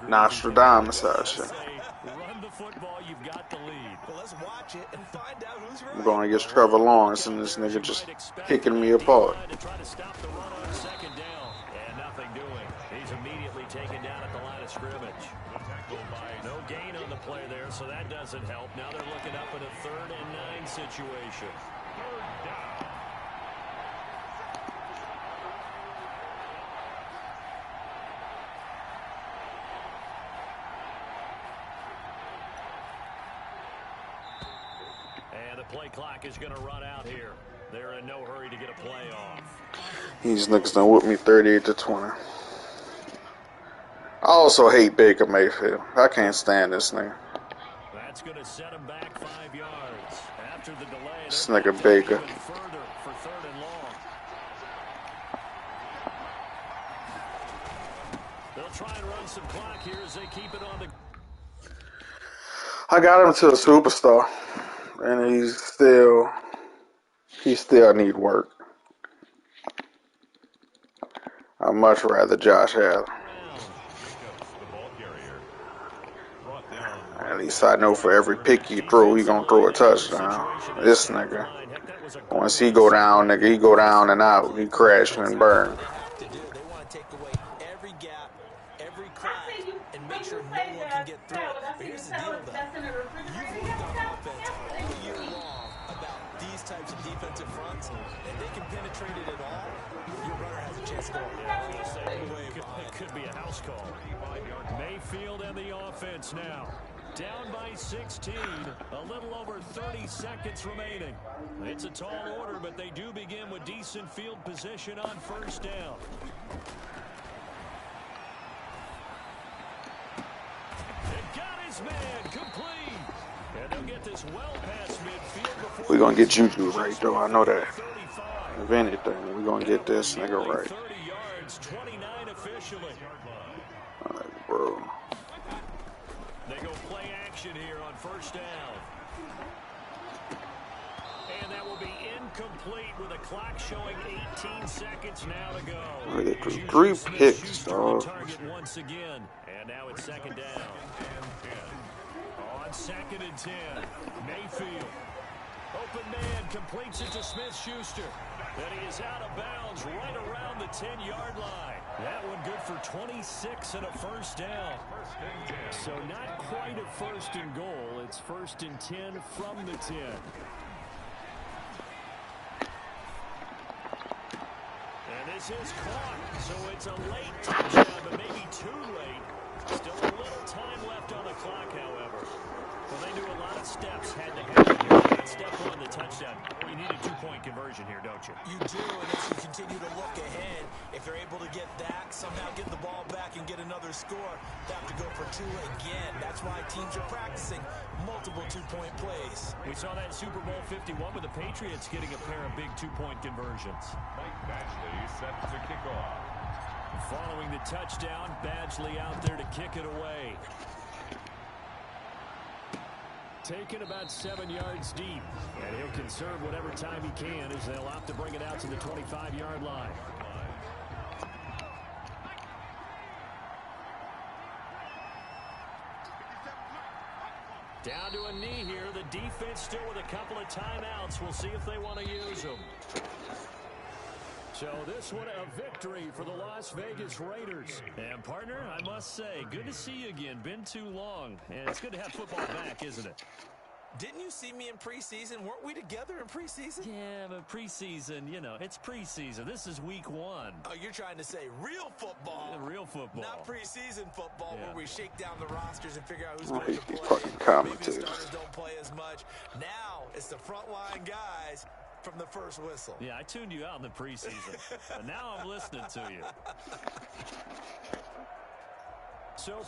Nostradamus out shit. Run the football, you've got the lead. Well, let's watch it and find out who's right. I'm going against Trevor Lawrence, and this nigga just picking me apart. To try to stop the run on 2nd down. And nothing doing. He's immediately taken down at the line of scrimmage. No gain on the play there, so that doesn't help. Now they're looking up in a 3rd and 9 situation. And the play clock is going to run out here. They're in no hurry to get a play off. These niggas done whipped me 38-20. I also hate Baker Mayfield. I can't stand this nigga. That's going to set him back 5 yards. After the delay, this nigga Baker. Further for 3rd and long. They'll try and run some clock here as they keep it on the. I got him to a superstar, and he still need work. I'd much rather Josh Allen. At least I know for every pick he throw, he gonna throw a touchdown. This nigga, once he go down, nigga, he go down and out. He crash and burn. They want to take away every gap, every crack, and make sure no one can get through it. But here's the deal, though. You've worked on offense all year long about these types of defensive fronts. If they can penetrate it at all, your runner has a chance to go all the way behind. It could be a house call. Mayfield and the offense now. Down by 16, a little over 30 seconds remaining. It's a tall order, but they do begin with decent field position on 1st down. They got his man complete. And they'll get this well past midfield before We're gonna get Juju right, though. I know that. If anything, we're gonna get this nigga right. 30 yards, 29 officially. All right, bro. They go play action here on 1st down. And that will be incomplete with a clock showing 18 seconds now to go. They threw 3 picks, dog. Target once again. And now it's 2nd down. On 2nd and 10, Mayfield. Open man completes it to Smith-Schuster. And he is out of bounds right around the 10-yard line. That one good for 26 and a 1st down. So not quite a 1st and goal. It's 1st and 10 from the 10. And this is caught. So it's a late touchdown, but maybe too late. Still a little time left on the clock, however. Well, they knew a lot of steps had to happen here. That step on the touchdown. You need a 2-point conversion here, don't you? You do, and as you continue to look ahead, if they're able to get that, somehow get the ball back and get another score, they have to go for 2 again. That's why teams are practicing multiple 2-point plays. We saw that in Super Bowl 51 with the Patriots getting a pair of big 2-point conversions. Mike Badgley set to kick off. Following the touchdown, Badgley out there to kick it away. Taken about 7 yards deep. And he'll conserve whatever time he can as they'll opt to bring it out to the 25-yard line. Down to a knee here, the defense still with a couple of timeouts. We'll see if they want to use them. So this one a victory for the Las Vegas Raiders. And, partner, I must say, good to see you again. Been too long. And it's good to have football back, isn't it? Didn't you see me in preseason? Weren't we together in preseason? Yeah, but preseason, you know, it's preseason. This is week 1. Oh, you're trying to say real football. Yeah, real football. Not preseason football where we shake down the rosters and figure out who's going to play. Maybe the starters don't play as much. Now it's the frontline guys from the first whistle. Yeah, I tuned you out in the preseason. But now I'm listening to you. So...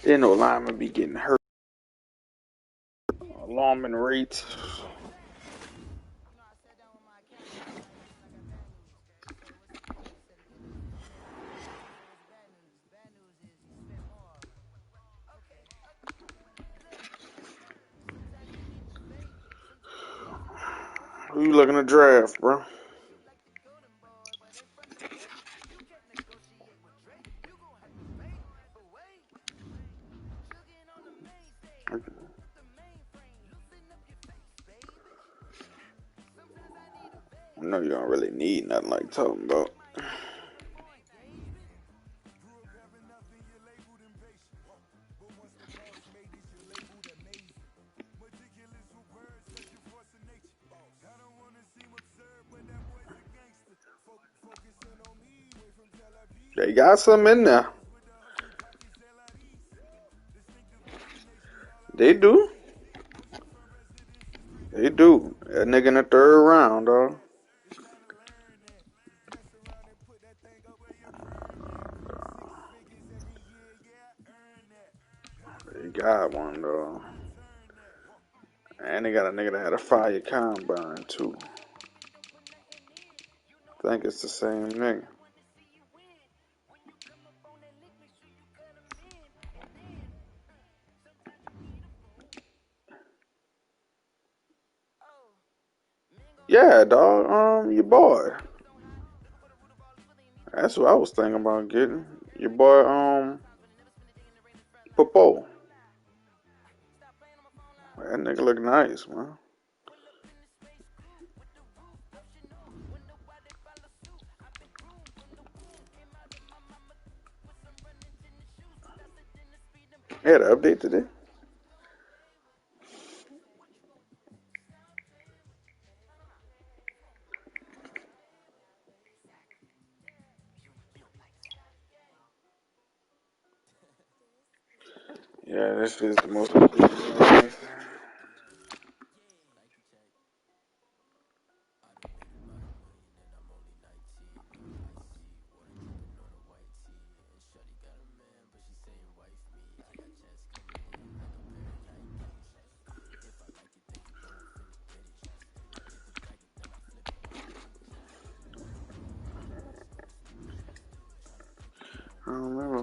Then no lineman be getting hurt. Alarming rates. Who you looking to draft, bro? I know you don't really need nothing like talking about. They got some in there. They do. They do. That nigga in the 3rd round, dog. They got one, though. And they got a nigga that had a fire combine, too. I think it's the same nigga. Yeah, dog. Your boy. That's what I was thinking about getting. Your boy, Popo. That nigga look nice, man. They had an update today. Yeah, this is the most updated. I don't remember.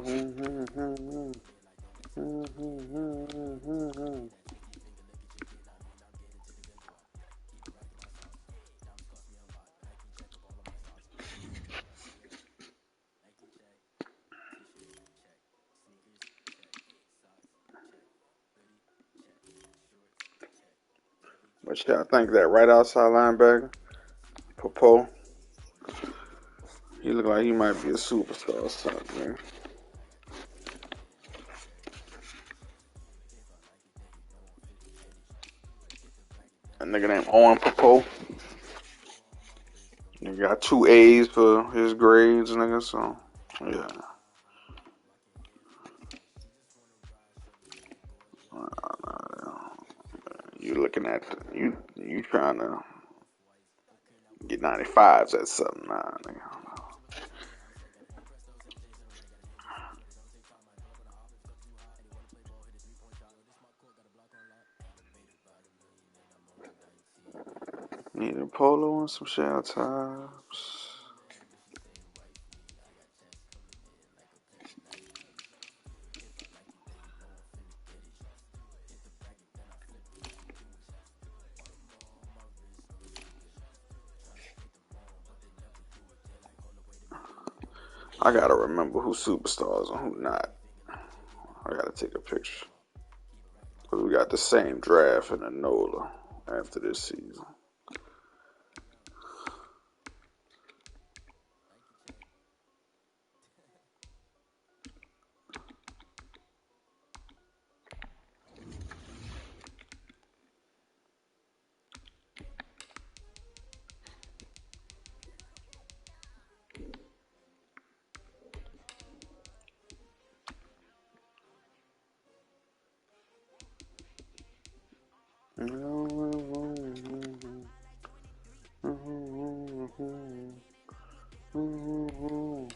But yeah, I think that right outside linebacker, Popo, he look like he might be a superstar or something, man. A nigga named Owen Popo. He got 2 A's for his grades, nigga, so, yeah. You looking at You trying to get 95s at something now, nigga. Need a polo and some shell tops. I gotta remember who superstars and who not. I gotta take a picture. Cause we got the same draft in the NOLA after this season.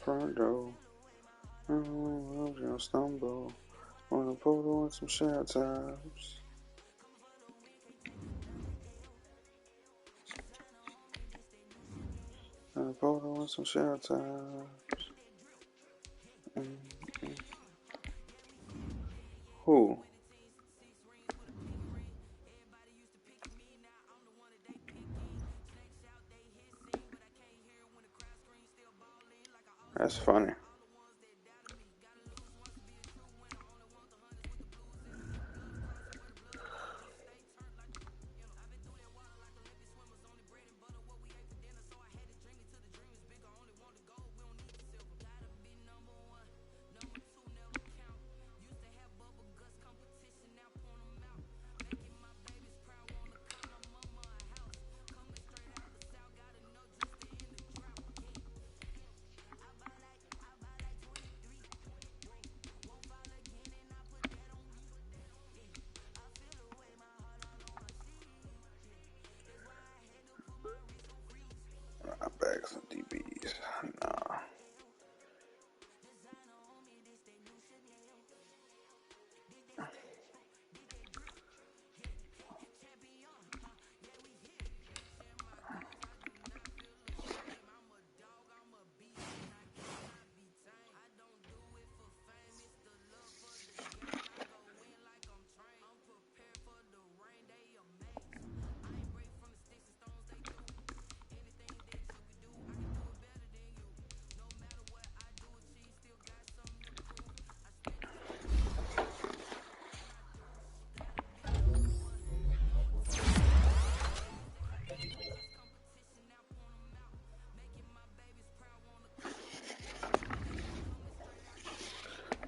Front door. I'll stumble on a polo and some shell tops. On a polo and some shell tops. Who? That's funny. I bag some DBs. Nah.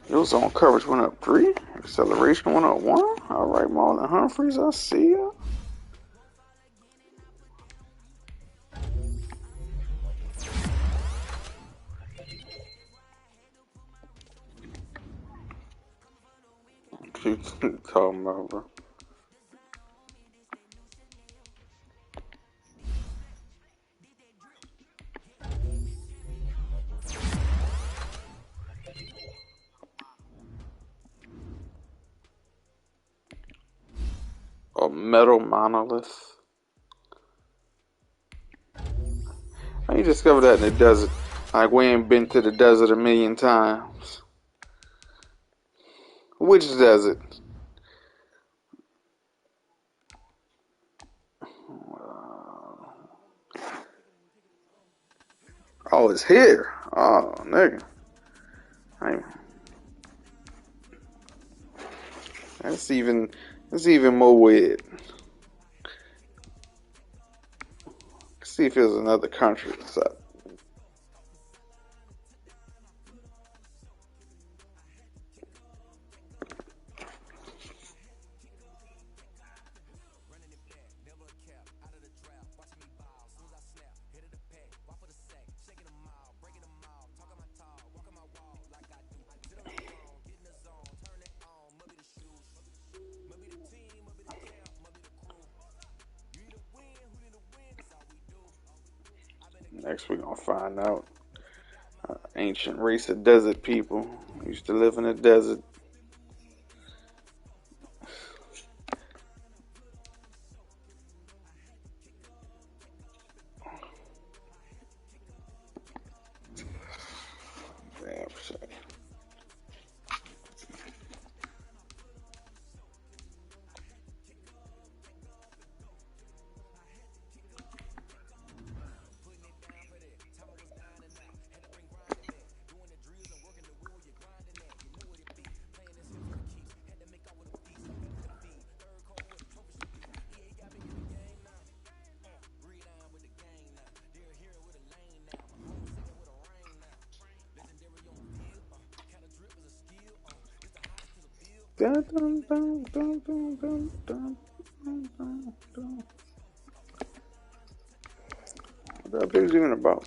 Your zone coverage went up 3. Acceleration went up 1. All right, Marlon Humphreys, I see ya. What you talking about, bro? A metal monolith. How you discover that in the desert? Like we ain't been to the desert a million times. Which desert? Oh, it's here. Oh, nigga. That's even more weird. See if there's another country that's up. Next, we're gonna find out. Ancient race of desert people used to live in the desert. Damn shame. Dun, dun, dun, dun, dun, dun, dun, dun, dun. What that bitch even about?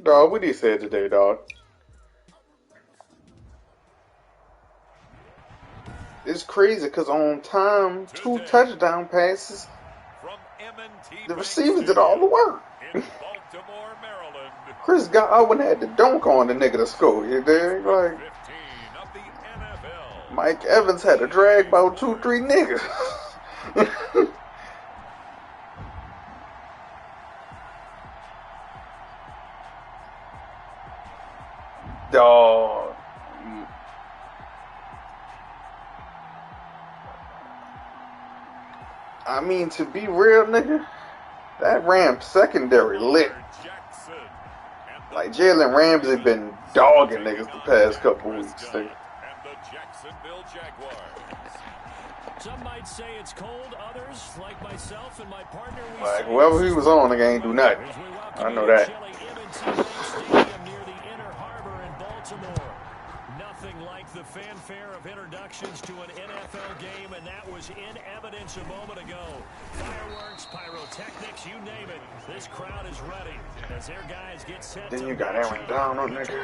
Dog, what he said today, dog? It's crazy because on time, 2 touchdown passes, the receivers did all the work. Chris Godwin had to dunk on the nigga to score, you dig? Like, Mike Evans had to drag about 2-3 niggas. Dog. I mean, to be real, nigga, that Rams secondary lit. Like, Jalen Ramsey been dogging niggas the past couple weeks, nigga. Some might say it's cold, others, like myself and my partner, like whoever he was on, nigga ain't do nothing. I know that. Near the Inner Harbor in Baltimore. Nothing like the fanfare of introductions to an NFL game, and that was in evidence a moment ago. Fireworks, pyrotechnics, you name it. This crowd is ready as their guys get set. Then you got Aaron Donald, nigga.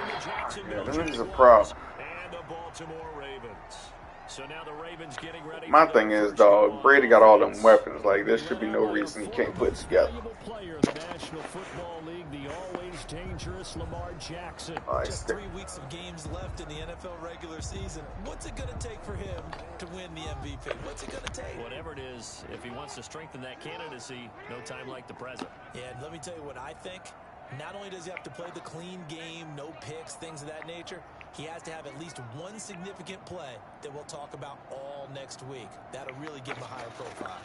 Yeah, them niggas a problem. And the Baltimore Ravens. So now the Ravens getting ready. My thing is, dog, Brady got all them weapons. Like, there should be no reason he can't put it together. Player in the National Football League, the always dangerous Lamar Jackson. Just 3 weeks of games left in the NFL regular season. What's it going to take for him to win the MVP? What's it going to take? Whatever it is, if he wants to strengthen that candidacy, no time like the present. Yeah, and let me tell you what I think. Not only does he have to play the clean game, no picks, things of that nature, he has to have at least one significant play that we'll talk about all next week. That'll really give him a higher profile.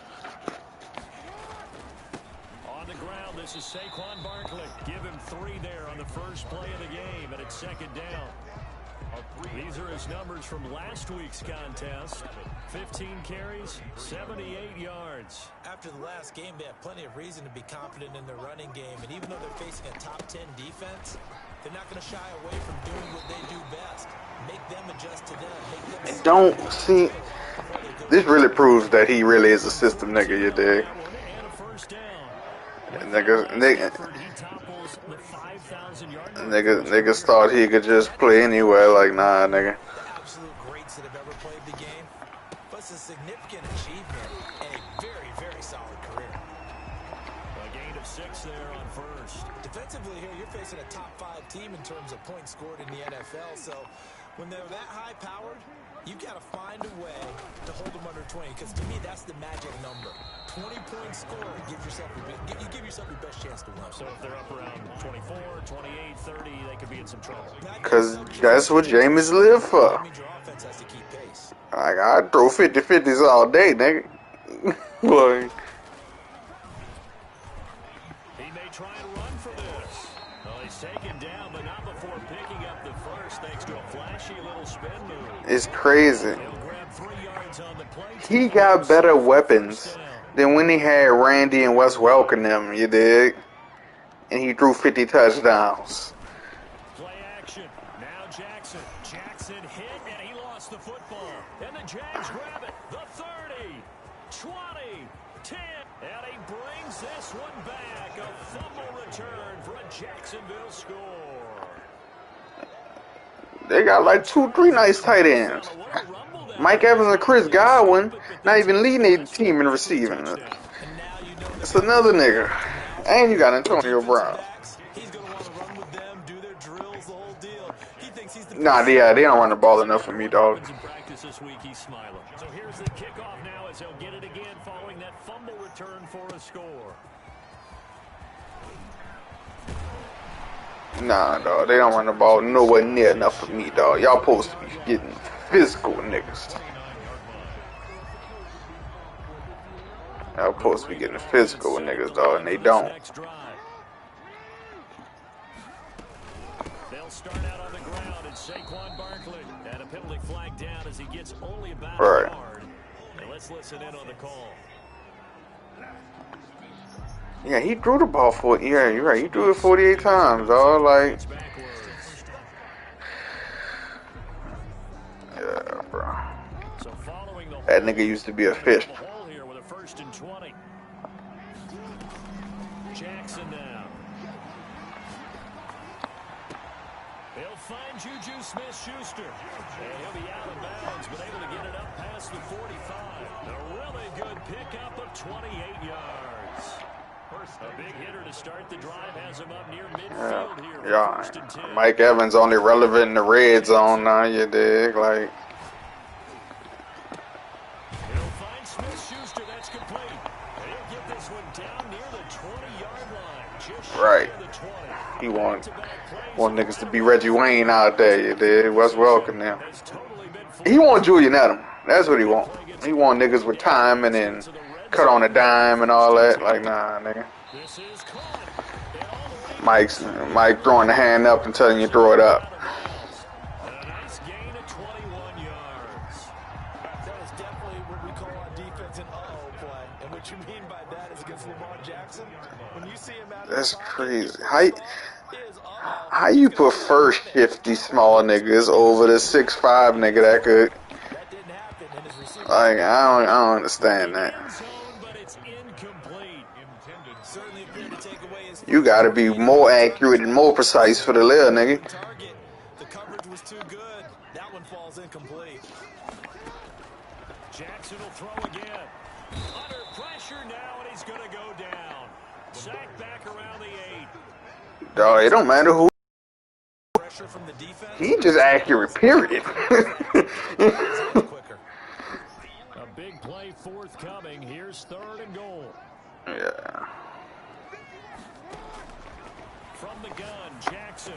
On the ground, this is Saquon Barkley. Give him 3 there on the first play of the game, and it's second down. These are his numbers from last week's contest. 15 carries, 78 yards. After the last game, they have plenty of reason to be confident in their running game. And even though they're facing a top 10 defense, they're not going to shy away from doing what they do best. Make them adjust to them. Make them don't see. This really proves that he really is a system nigga, you dig? Niggas thought he could just play anywhere. Like, nah, nigga. Absolute greats that have ever played the game. But it's a significant achievement and a very, very solid career. A gain of 6 there on first. Defensively here, you're facing a top 5 team in terms of points scored in the NFL. So when they're that high-powered, you got to find a way to hold them under 20. Because to me, that's the magic number. 20 points scored, give yourself your best chance to win. So if they're up around 24, 28, 30, they could be in some trouble. Because that's what Jameis live for. That means your offense has to keep pace. Like, I throw 50-50s all day, nigga. Like, is crazy. He got better weapons than when he had Randy and Wes Welker them, you dig? And he threw 50 touchdowns. Play action. Now Jackson. Jackson hit, and he lost the football. And the Jags grab it. The 30, 20, 10. And he brings this one back. A fumble return for a Jacksonville score. They got like 2-3 nice tight ends. Mike Evans and Chris Godwin not even leading their team in receiving. It's another nigga. And you got Antonio Brown. Nah, they don't run the ball enough for me, dog. So here's the kickoff now as he'll get it again following that fumble return for a score. Nah, dog, they don't run the ball nowhere near enough for me, dog. Y'all supposed to be getting physical niggas. Y'all supposed to be getting physical with niggas, dog, and they don't. They'll start out on the ground, and Saquon Barkley had a penalty flag down as he gets only about a yard. And let's listen in on the call. Yeah, he threw the ball yeah, you're right. He threw it 48 times, dog. Like, yeah, bro. That nigga used to be a fish. First and 20. Jackson now. He'll find Juju Smith-Schuster. And he'll be out of bounds, but able to get it up past the 45. A really good pickup of 28 yards. A big hitter to start the drive has him up near midfield here. Yeah, Mike Evans only relevant in the red zone now, you dig? Like, he'll find Smith-Schuster. That's complete. He'll get this one down near the 20-yard line. Just right. He want niggas to be Reggie Wayne out there, you dig? Wes Welker now. He want Julian Edelman. That's what he want. He want niggas with time and then cut on a dime and all that. Like, nah, nigga. Mike throwing the hand up and telling you to throw it up. A nice gain of 21 yards. That is definitely what we call on defense an uh-oh play. And what you mean by that is against Lamar Jackson. When you see him out that's crazy. How you put first shifty small niggas over the 6'5" nigga that could? Like, I don't understand that. You gotta be more accurate and more precise for the little nigga. The coverage was too good. That one falls incomplete. Jackson will throw again. Under pressure now, and he's going to go down. Sack back around the 8. Dog, it don't matter who. He just accurate, period. A big play forthcoming. Here's 3rd and goal. Yeah. From the gun, Jackson.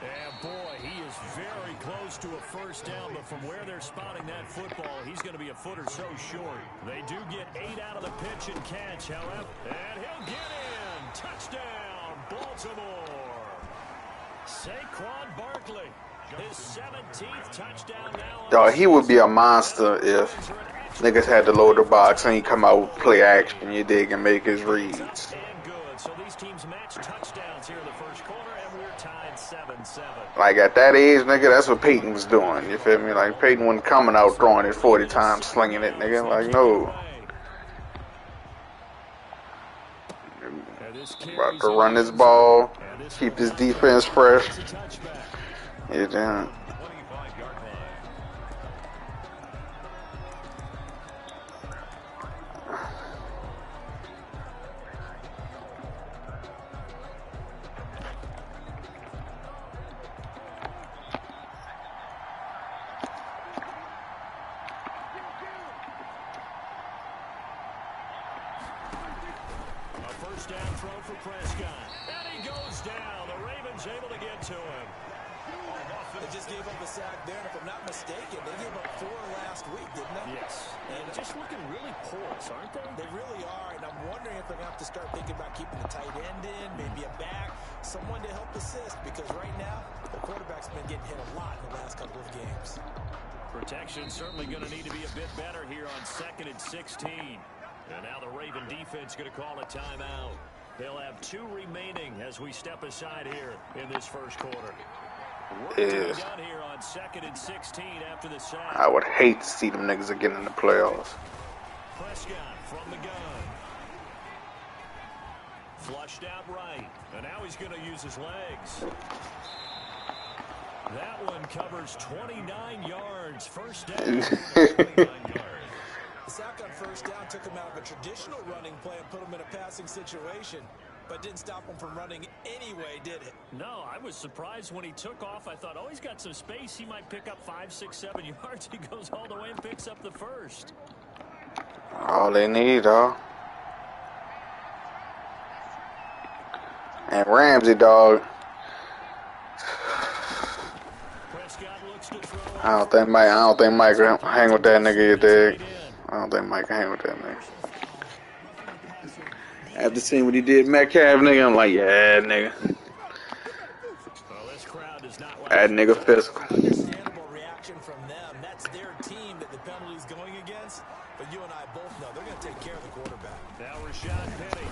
And boy, he is very close to a first down, but from where they're spotting that football, he's going to be a foot or so short. They do get 8 out of the pitch and catch, however. And he'll get in. Touchdown, Baltimore. Saquon Barkley, his 17th touchdown now. Dog, he would be a monster if niggas had to load the box and he come out with play action, you dig, and make his reads. So these teams match touchdowns here in the first quarter, and we're tied 7-7. Like, at that age, nigga, that's what Peyton was doing, you feel me? Like, Peyton wasn't coming out throwing it 40 times, slinging it, nigga. Like, no. About to run this ball, keep his defense fresh. Yeah, damn. First down throw for Prescott. And he goes down. The Ravens able to get to him. They just gave up a sack there, and if I'm not mistaken, they gave up 4 last week, didn't they? Yes. And just looking really porous, aren't they? They really are, and I'm wondering if they're going to have to start thinking about keeping the tight end in, maybe a back, someone to help assist, because right now, the quarterback's been getting hit a lot in the last couple of games. Protection certainly going to need to be a bit better here on 2nd and 16. And now the Raven defense going to call a timeout. They'll have 2 remaining as we step aside here in this first quarter. Work to be done here on 2nd and 16 after the sack. I would hate to see them niggas again in the playoffs. Prescott from the gun. Flushed out right. And now he's going to use his legs. That one covers 29 yards. First down. 29 yards. The sack on first down took him out of a traditional running play and put him in a passing situation, but didn't stop him from running anyway, did it? No, I was surprised when he took off. I thought, oh, he's got some space. He might pick up 5, 6, 7 yards. He goes all the way and picks up the first. All they need, dog. And Ramsey, dog. I don't think Mike can hang with that nigga, you dig? I don't think Mike can hang with that nigga. After seeing what he did Metcalf, nigga, I'm like, yeah, nigga. That nigga physical. Understandable reaction from them. That's their team that the penalty's going against. But you and I both know they're going to take care of the quarterback. Now Rashad Penny.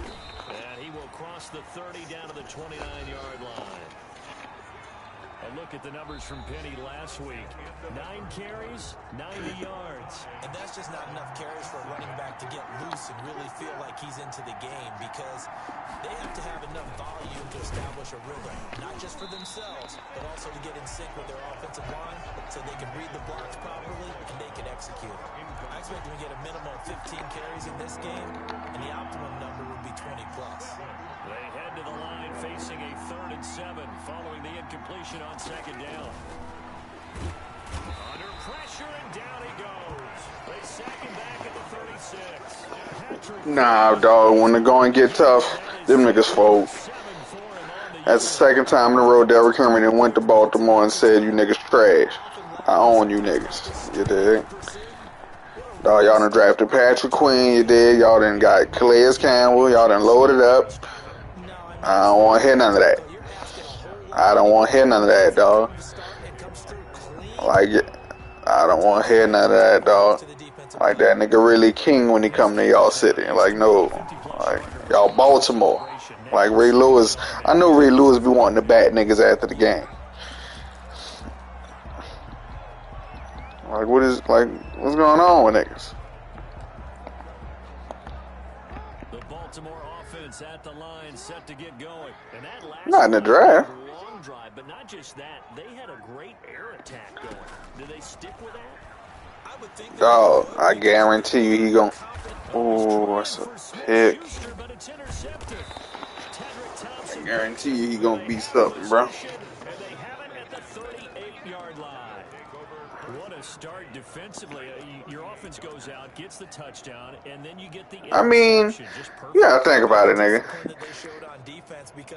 And he will cross the 30 down to the 29-yard line. A look at the numbers from Penny last week. 9 carries, 90 yards. And that's just not enough carries for a running back to get loose and really feel like he's into the game, because they have to have enough volume to establish a rhythm, not just for themselves, but also to get in sync with their offensive line so they can read the blocks properly and they can execute. I expect them to get a minimum of 15 carries in this game, and the optimum number would be 20+. They head to the line facing a 3rd and 7 following the incompletion on 2nd down. Under pressure and down he goes. They sack him back at the 36. Nah, dog, when the going get tough, them niggas fold. That's the 2nd time in a row Derrick Henry went to Baltimore and said, you niggas trash. I own you niggas. You dig? Dog, y'all done drafted Patrick Queen, you dig? Y'all done got Calais Campbell, y'all done loaded up. I don't want to hear none of that. I don't want to hear none of that, dog. Like, I don't want to hear none of that, dog. Like, that nigga really king when he come to y'all city. Like, no. Like, y'all Baltimore. Like, Ray Lewis. I know Ray Lewis be wanting to bat niggas after the game. Like, what's going on with niggas? The Baltimore offense at the line, set to get going. And that last not in the draft. Long drive, but not just that. They had a great air attack going. Did they stick with that? I would think. Dog, I guarantee you he gon'. Ooh, that's a pick. I guarantee you he gonna beat something, bro. Start defensively. Your offense goes out, gets the touchdown, and then you get the. I mean, you gotta think about it, nigga.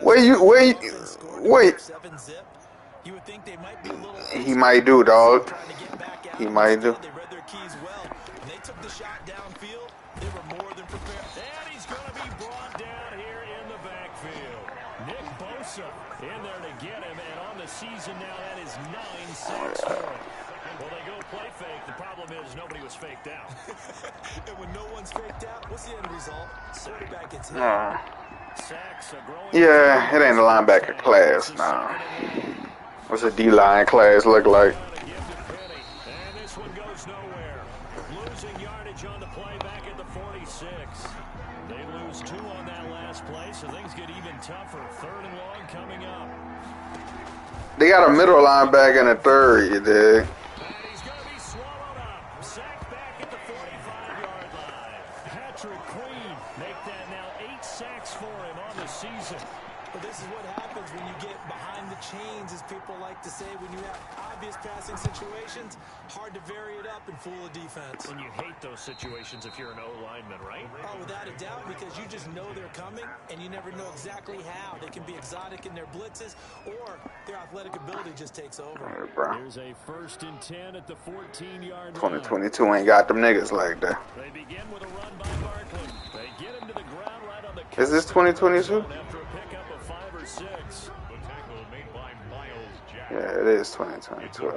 Wait. He might do, dog. He might do. They read their keys well. When they took the shot downfield, they were more than prepared. And he's going to be brought down here in the backfield. Nick Bosa in there to get him, and on the season now, that is 9 sacks for him. Well, they go play fake. The problem is nobody was faked out. And when no one's faked out, what's the end result? Quarterback gets hit. Sacks are growing. Yeah, it ain't a linebacker class, nah. What's a D-line class look like? And this one goes nowhere. Losing yardage on the play back at the 46. They lose 2 on that last play, so things get even tougher. 3rd and long coming up. They got a middle linebacker and a 3rd, you dig? He's going to be swallowed up. Sacked back at the 45-yard line. Patrick Queen make that now 8 sacks for him on the season. But this is what happens when you get behind the chains, as people like to say. When you have obvious passing situations, hard to vary it up and fool a defense. And you hate those situations if you're an O-lineman, right? Oh, without a doubt, because you just know they're coming, and you never know exactly how. They can be exotic in their blitzes, or their athletic ability just takes over. There's a 1st and 10 at the 14-yard line. 2022 ain't got them niggas like that. They begin with a run by Barkley. They get him to the ground right on the. Is this 2022? After a pickup of 5 or 6. Yeah, it is 2022.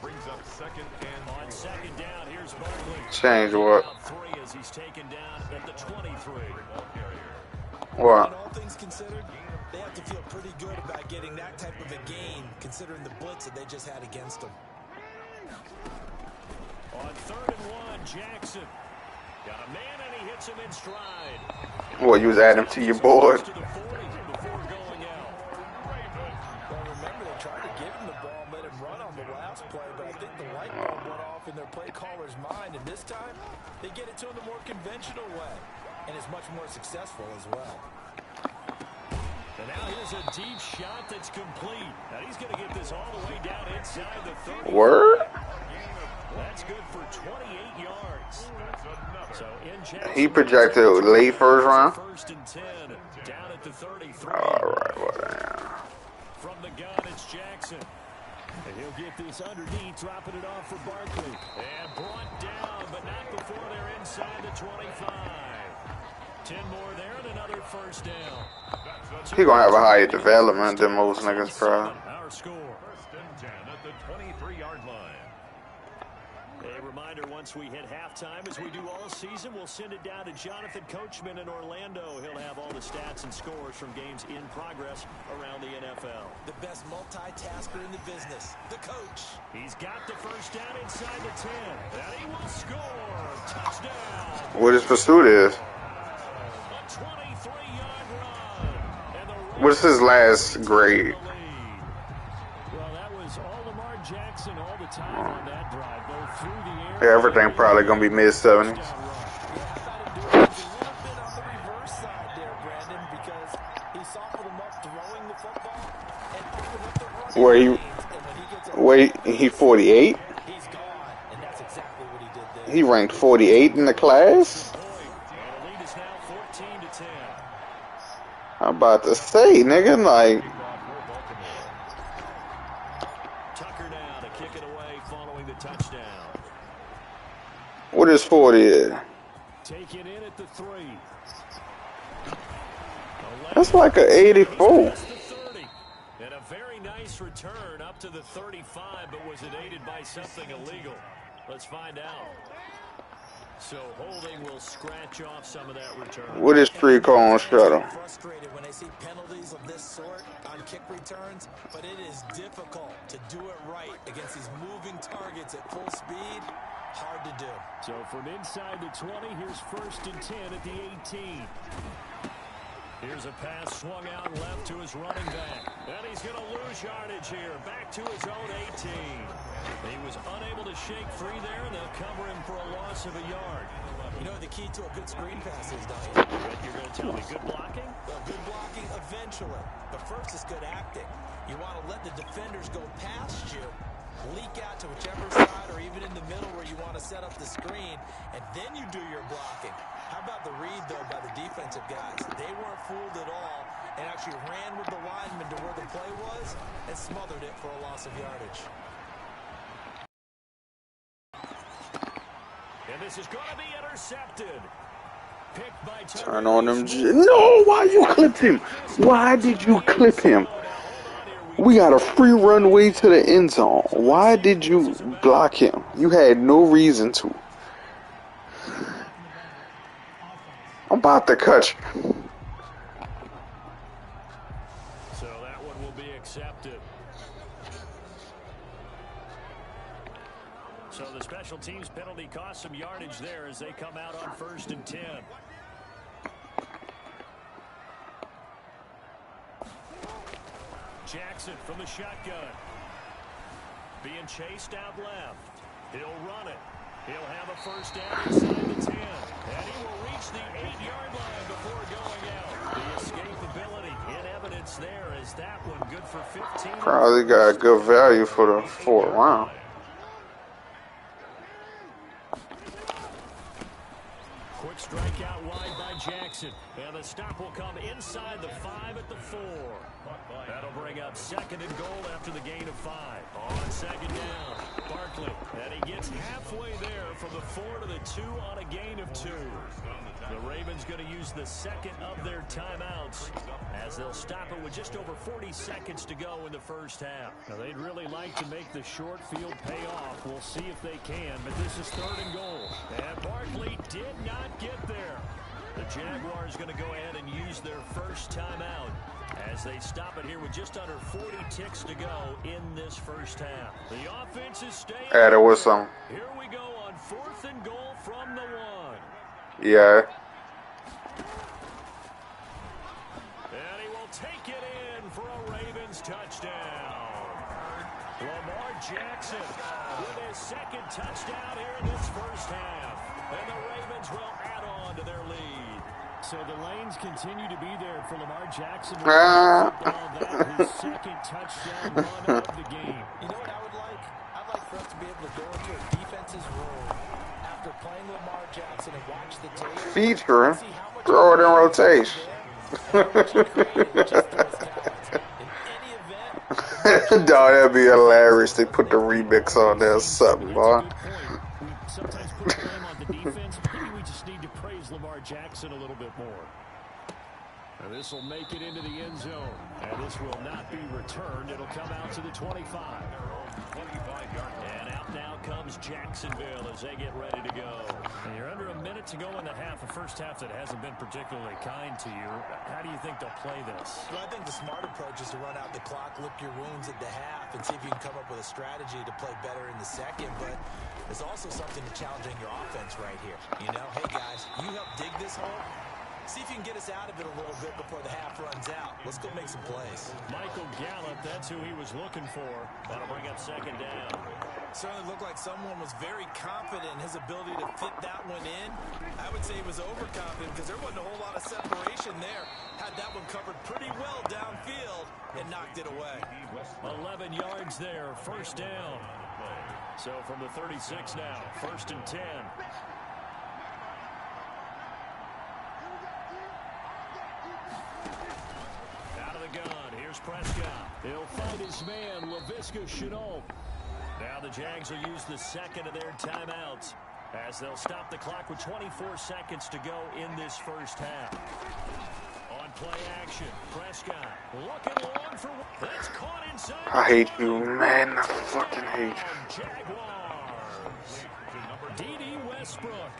brings up second and on second down. Here's Barkley. Change what? Three as he's taken down at the 23. What? All things considered, they have to feel pretty good about getting that type of a gain, considering the blitz that they just had against them. On 3rd and 1, Jackson got a man and he hits him in stride. What, you was adding to your board? Well, remember, they tried to give him the ball and let him run on the last play, but I think the light bulb went off in their play caller's mind, and this time they get it to him the more conventional way, and it's much more successful as well. And now here's a deep shot that's complete. Now he's going to get this all the way down inside the 30. Word? That's good for 28 yards. So he projected late first round. 1st and 10, down at the 33. All right, whatever. From the gun, it's Jackson. And he'll get this underneath, dropping it off for Barkley. And brought down, but not before they're inside the 25. 10 more there and another first down. He gonna have a higher development than most niggas, bro. Our score. 1st and 10 at the 23-yard line. A reminder, once we hit halftime, as we do all season, we'll send it down to Jonathan Coachman in Orlando. He'll have all the stats and scores from games in progress around the NFL. The best multitasker in the business, the coach. He's got the first down inside the 10, and he will score. Touchdown. What his pursuit is? A 23-yard run. What's his last grade? Well, that was all Lamar Jackson all the time on that drive, both through the air. Yeah, everything probably gonna be mid-70s. He 48? He ranked 48 in the class? I'm about to say, nigga, like. Tucker now to kick it away following the touchdown. What is 40? Taken in at the 3. That's like an 84. And a very nice return up to the 35, but was it aided by something illegal? Let's find out. So holding will scratch off some of that return. What is pre-call on shuttle? Frustrated when they see penalties of this sort on kick returns, but it is difficult to do it right against these moving targets at full speed. Hard to do. So from inside the 20, here's 1st and 10 at the 18. Here's a pass swung out left to his running back. And he's going to lose yardage here. Back to his own 18. He was unable to shake free there, and they'll cover him for a loss of a yard. You know what the key to a good screen pass is, don't you? You're going to tell me good blocking? Well, good blocking eventually. But first is good acting. You want to let the defenders go past you, leak out to whichever side or even in the middle where you want to set up the screen, and then you do your blocking. How about the read, though, by the defensive guys? They weren't fooled at all and actually ran with the lineman to where the play was and smothered it for a loss of yardage. And this is going to be intercepted. Picked by Turn on them. No, why you clipped him? Why did you clip him? We got a free runway to the end zone. Why did you block him? You had no reason to. I'm about to cut you. So that one will be accepted. So the special teams penalty cost some yardage there as they come out on 1st and 10. Jackson from the shotgun. Being chased out left. He'll run it. He'll have a first down inside the 10. And he will reach the 8-yard line before going out. The escapability in evidence there is that one good for 15. Probably got good value for the 4th round. Quick strike out wide by Jackson. And the stop will come inside the 5 at the 4. That'll bring up 2nd and goal after the gain of 5. On 2nd down. Barkley. And he gets halfway there from the 4 to the 2 on a gain of 2. The Ravens going to use the second of their timeouts as they'll stop it with just over 40 seconds to go in the first half. Now, they'd really like to make the short field pay off. We'll see if they can, but this is 3rd and goal. And Barkley did not get there. The Jaguars going to go ahead and use their first timeout as they stop it here with just under 40 ticks to go in this first half. The offense is staying. Yeah, there was some. Here we go on 4th and goal from the 1. Yeah. And he will take it in for a Ravens touchdown. Lamar Jackson with his second touchdown here in this first half. And the Ravens will add on to their lead. So the lanes continue to be there for Lamar Jackson. His second touchdown run of the game. You know what I would like? I'd like for us to be able to go into a defense's room after playing Lamar Jackson and watch the tape. Feature, throw it in rotation. Dog, that'd be hilarious. They put the remix on there or something, boy. We sometimes put the blame on the defense. Maybe we just need to praise Lamar Jackson a little bit more. And this will make it into the end zone. And this will not be returned. It'll come out to the 25. And out now comes Jacksonville as they get ready to go. And you're under a minute to go in the half. A first half that hasn't been particularly kind to you. How do you think they'll play this? Well, I think the smart approach is to run out the clock, lick your wounds at the half, and see if you can come up with a strategy to play better in the second. But there's also something to challenging your offense right here. You know, hey, guys, you help dig this hole. See if you can get us out of it a little bit before the half runs out. Let's go make some plays. Michael Gallup, that's who he was looking for. That'll bring up second down. Certainly looked like someone was very confident in his ability to fit that one in. I would say he was overconfident because there wasn't a whole lot of separation there. Had that one covered pretty well downfield and knocked it away. 11 yards there, first down. So from the 36 now, 1st and 10. Gun. Here's Prescott. He'll find his man, Laviska Shenault. Now the Jags will use the second of their timeouts as they'll stop the clock with 24 seconds to go in this first half. On play action, Prescott looking long for... That's caught inside. I hate you, man. I fucking hate you. Jaguars. D.D. Westbrook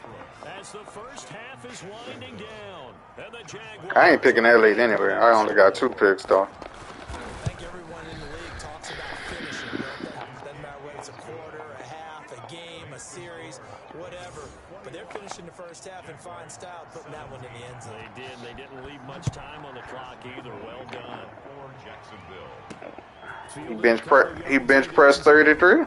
as the first half is winding down. And the Jaguars... I ain't picking that late anyway. I only got 2 picks, though. I think everyone in the league talks about finishing. Doesn't matter whether it's a quarter, a half, a game, a series, whatever. But they're finishing the first half in fine style, putting that one in the end zone. They did. They didn't leave much time on the clock either. Well done. He bench pressed 33?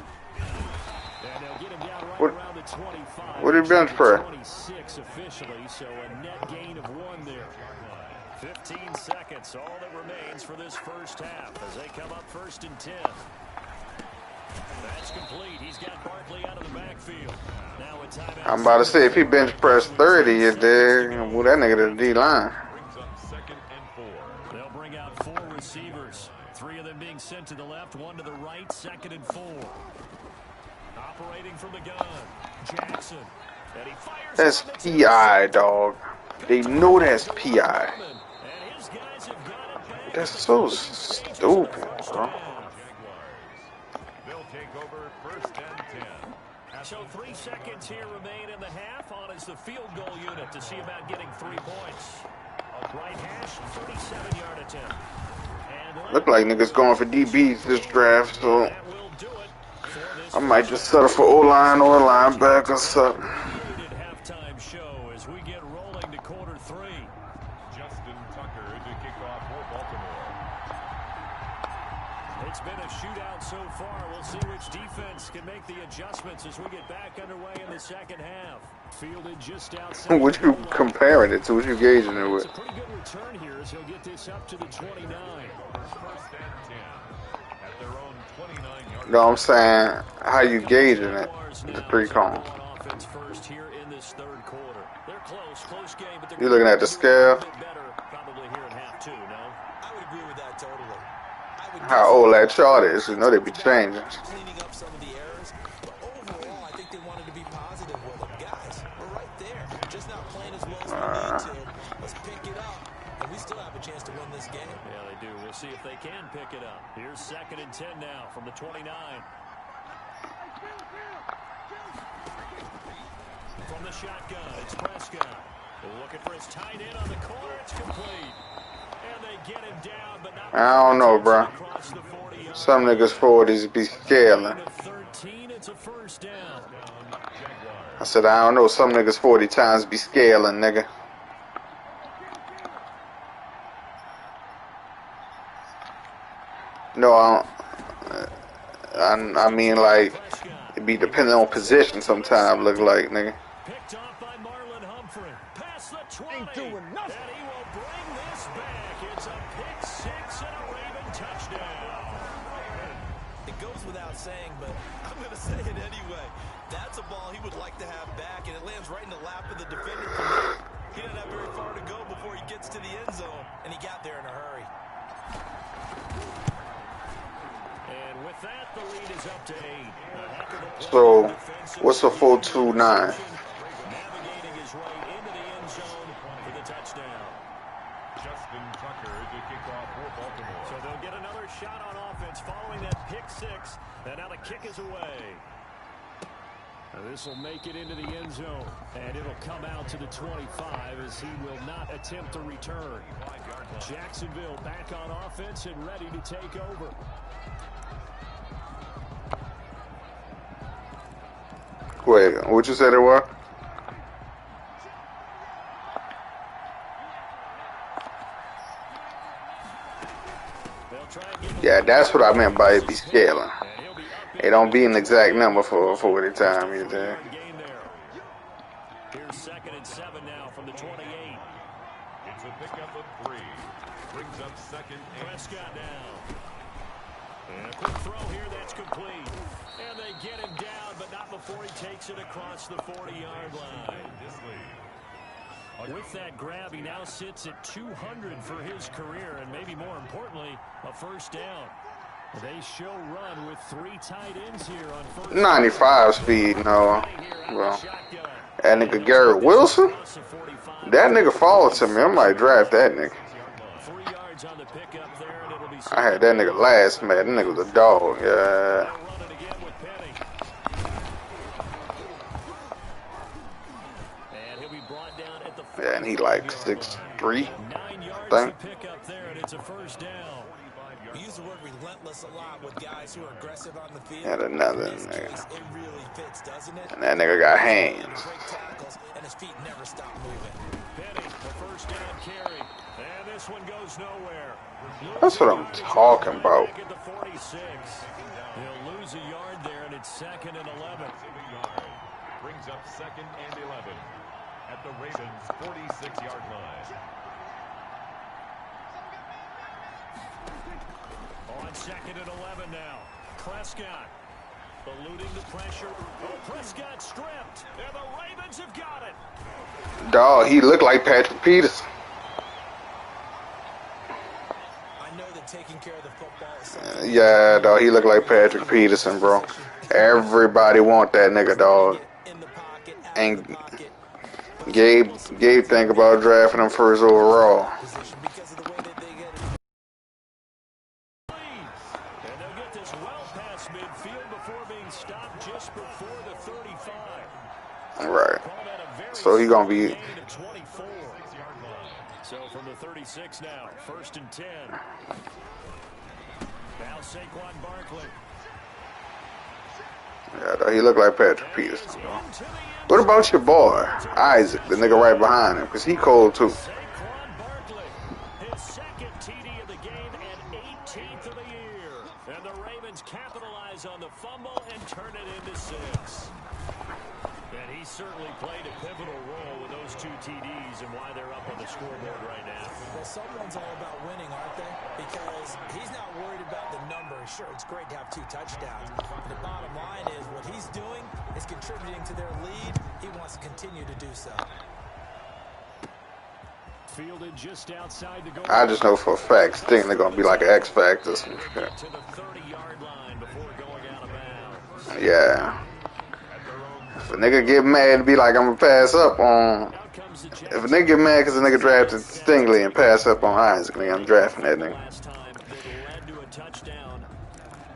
What did he bench press? 26 officially, so a net gain of 1 there. 15 seconds, all that remains for this first half as they come up 1st and 10. That's complete. He's got Barkley out of the backfield. Now a timeout. I'm about to say, if he bench pressed 30, is there, well, that nigga to the D-line. They'll bring out 4 receivers. 3 of them being sent to the left, 1 to the right, 2nd and 4. Operating from the gun, Jackson. And he fires. That's PI, dog. They know that's PI. That's so stupid, bro. They'll take over 1st and 10. So 3 seconds here remain in the half. On is the field goal unit to see about getting 3 points. Right hash, 37-yard attempt. Look like niggas going for DBs this draft, so I might just settle for O-line or a linebacker or something. Halftime show as we get rolling to quarter 3. Justin Tucker to kick off for Baltimore. It's been a shootout so far. We'll see which defense can make the adjustments as we get back underway in the second half. Fielded just outside. What you comparing it to? What you gauging it with? It's a pretty good return here as he'll get this up to the 29. 1st and 10 at their own 29-yard. No, I'm saying how you gauging it. The 3 cone. Offense first here in this 3rd quarter. They're close game, but you looking at the scale? Probably here in half 2, no? I would agree with that totally. I how old that chart is. You know they be changing. Cleaning up some of the errors, but overall, I think they wanted to be positive with them. Guys, we're right there, just not playing as well as we need to. Let's pick it up, and we still have a chance to win this game. Yeah, they do. We'll see if they can pick it up. Here's 2nd and 10 now from the 29. From the shotgun, it's Prescott. Looking for his tight end on the corner. It's complete. And they get him down, but not. I don't know, bro. Some niggas 40s be scaling. 13, it's a first down. I said, I don't know. Some niggas 40 times be scaling, nigga. No, I mean, like, it be depending on position sometimes, look like, nigga. Picked off by Marlon Humphrey. Past the 20. Ain't doing nothing. And he will bring this back. It's a pick 6 and a Raven touchdown. It goes without saying, but I'm going to say it anyway. That's a ball he would like to have back, and it lands right in the lap of the defender. He didn't have very far to go before he gets to the end zone, and he got there in a hurry. And with that, the lead is up to 8. So, what's a 4-2-9? Navigating his way into the end zone for the touchdown. Justin Tucker to kick off for Baltimore. So they'll get another shot on offense following that pick 6. And now the kick is away. This will make it into the end zone. And it'll come out to the 25 as he will not attempt to return. Jacksonville back on offense and ready to take over. Wait, what you said it was? Yeah, that's what I meant by it be scaling. It don't be an exact number for 40 time either. Here's 2nd and 7 now from the 28. It's a pickup of 3. Brings up 2nd and Prescott now. And a quick throw here, that's complete. And they get him down, but not before he takes it across the 40-yard line. With that grab, he now sits at 200 for his career, and maybe more importantly, a first down. They show run with 3 tight ends here on first 95 speed, no. Well, that nigga Garrett Wilson? That nigga followed to me. I might draft that nigga. 3 yards on the pickup there, and it'll be I had that nigga last, man. That nigga was a dog, yeah. Yeah, and he like 6'3", I think. We use the word relentless a lot with guys who are aggressive on the field. And another nigga. It really fits, doesn't it? And that nigga got hands. Break tackles, and his feet never stop moving. Penny, the first down carry. And this one goes nowhere. That's what I'm talking about. He'll lose a yard there, and it's 2nd and 11. Brings up 2nd and 11 at the Ravens' 46-yard line. On 2nd and 11 now. Prescott eluding the pressure. Oh, Prescott stripped. And the Ravens have got it. Dog, he looked like Patrick Peterson. I know that taking care of the football is something. Yeah, dog, he looked like Patrick Peterson, bro. Everybody want that nigga, dog. And Gabe think about drafting him first overall. Right. So he gonna be. So from the 36 now, 1st and 10. Now Saquon Barkley. Yeah, he looked like Patrick Peterson. Bro. What about your boy Isaac, the nigga right behind him? Cause he cold too. Saquon Barkley, his 2nd TD of the game and 18th of the year. And the Ravens capitalize on the fumble and turn it into 6. And he certainly played a pivotal role with those 2 TDs and why they're up on the scoreboard right now. Well, someone's all about winning, aren't they? Because he's not worried about the number. Sure, it's great to have 2 touchdowns. But the bottom line is what he's doing is contributing to their lead. He wants to continue to do so. fielded just outside the goal. I just know for a fact Stingley gonna be like an X Factor or some shit. To the 30-yard line before going out of bounds. Yeah. If a nigga get mad and be like, I'm gonna pass up on. If a nigga get mad because a nigga drafted Stingley and pass up on Isaac, I'm drafting that nigga. Last time that led to a touchdown.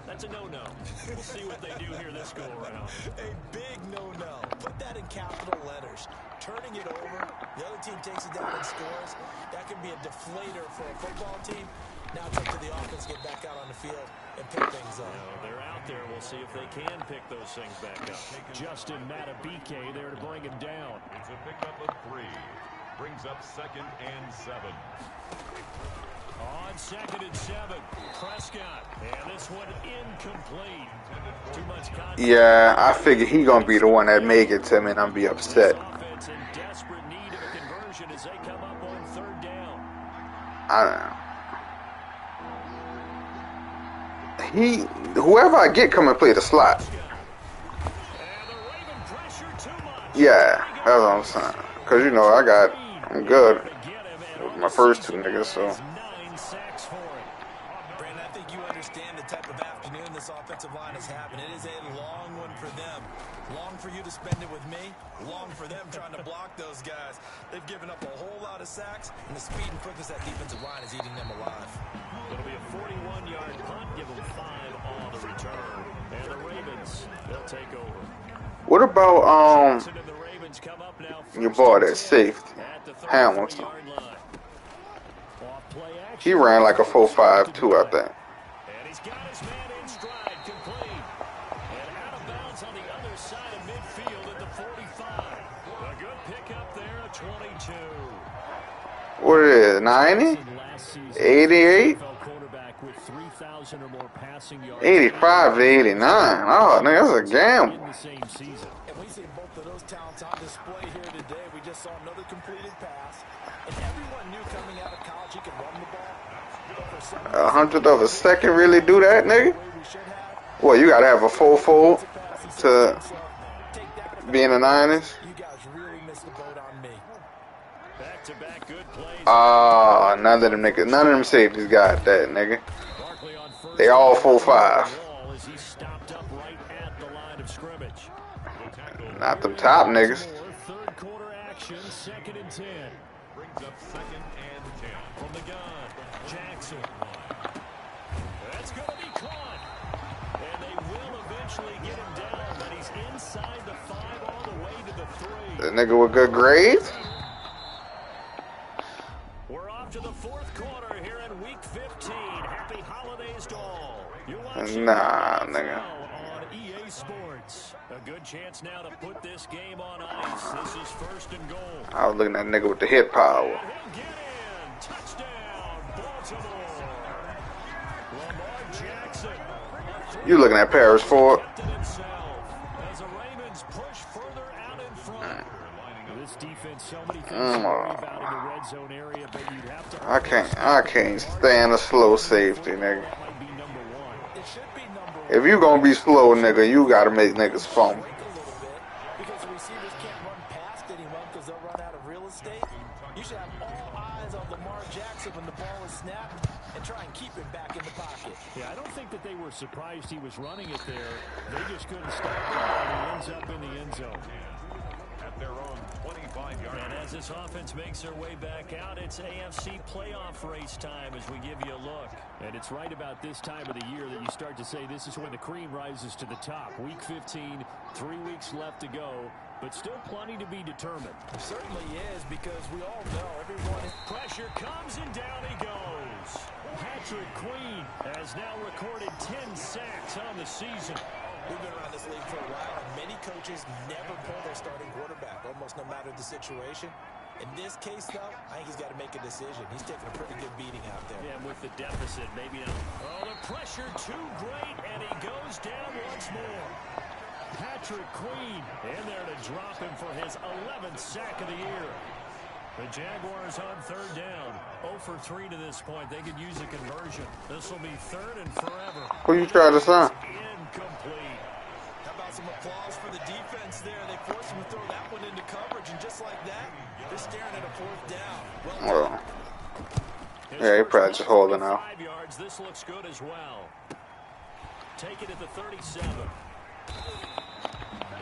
That's a no-no. We'll see what they do here this go around. A big no-no. Put that in capital letters. Turning it over, the other team takes it down and scores. That can be a deflator for a football team. Now it's up to the offense to get back out on the field and pick things up. They're out there. We'll see if they can pick those things back up. Justin Matabike there to bring him down. It's a pickup of 3. Brings up 2nd and 7. On 2nd and 7, Prescott. And this one incomplete. Too much contact. Yeah, I figure he gonna be the one that make it to me and I'm be upset. Offense in desperate need of a conversion as they come up on 3rd down. I don't know. Whoever I get come and play the slot. Yeah, that's what I'm saying. Cause you know I'm good with my first 2 niggas, so. Brandon, I think you understand the type of afternoon this offensive line is having. It is a long one for them. Long for you to spend it with me. Long for them trying to block those guys. They've given up a whole lot of sacks, and the speed and quickness of that defensive line is eating them alive. It'll be a 41-yard punt. Give them 5 on the return. And the Ravens, they'll take over. What about your boy that safety, Hamilton? He ran like a 4.5 too, I think. And he's got his man in stride, complete. And out of bounds on the other side of midfield at the 45. A good pickup there at 22. What it is, 90? 88? 85 to 89. Oh, nigga, that's a gamble. And we see both of those talents on display here today. We just saw another completed pass. And everyone knew coming out of college he could run the ball. 100th of a second really do that, nigga? Well, you gotta have a 4.4 to be in the 90s. You guys really missed the boat on me. Back-to-back good plays. None of them safeties got that, nigga. They all 4.5. Not them top niggas. Third quarter action, 2nd and 10. Brings up 2nd and 10. From the gun, Jackson. That's going to be caught. And they will eventually get him down, but he's inside the 5 all the way to the 3. The nigga with good grades? We're off to the 4th quarter here in week 15. Happy holidays to all. You're watching nigga. On EA Sports. A good chance now to put this game on ice. This is 1st and goal. I was looking at that nigga with the hit power. He'll get in. Touchdown, Baltimore. Lamar Jackson. You looking at Paris Ford? As the Ravens push further out in front. This defense, so many things to worry about in the red zone area, but you'd have to. I can't stand a slow safety, nigga. If you gonna be slow, nigga, you gotta make niggas fumble. Because the receivers can't run past anyone because they'll run out of real estate. You should have all eyes on Lamar Jackson when the ball is snapped and try and keep him back in the pocket. Yeah, I don't think that they were surprised he was running it there. They just couldn't stop him, and he ends up in the end zone. At their own 25-yard. And as this offense makes their way back out, it's AFC playoff race time as we give you a look. And it's right about this time of the year that you start to say this is when the cream rises to the top. Week 15, 3 weeks left to go, but still plenty to be determined. It certainly is, because we all know everyone is... Pressure comes and down he goes. Patrick Queen has now recorded 10 sacks on the season. We've been around this league for a while, and many coaches never pull their starting quarterback, almost no matter the situation. In this case, though, I think he's got to make a decision. He's taking a pretty good beating out there. Yeah, and with the deficit, maybe not. Oh, the pressure too great, and he goes down once more. Patrick Queen in there to drop him for his 11th sack of the year. The Jaguars on 3rd down. 0 for 3 to this point. They could use a conversion. This will be 3rd and forever. Who you trying to sign? Incomplete. How about some applause for the defense there. They forced him to throw that one into coverage, and just like that, they're staring at a fourth down. Well done. Yeah, he probably just holding out. Yards. This looks good as well. Take it at the 37.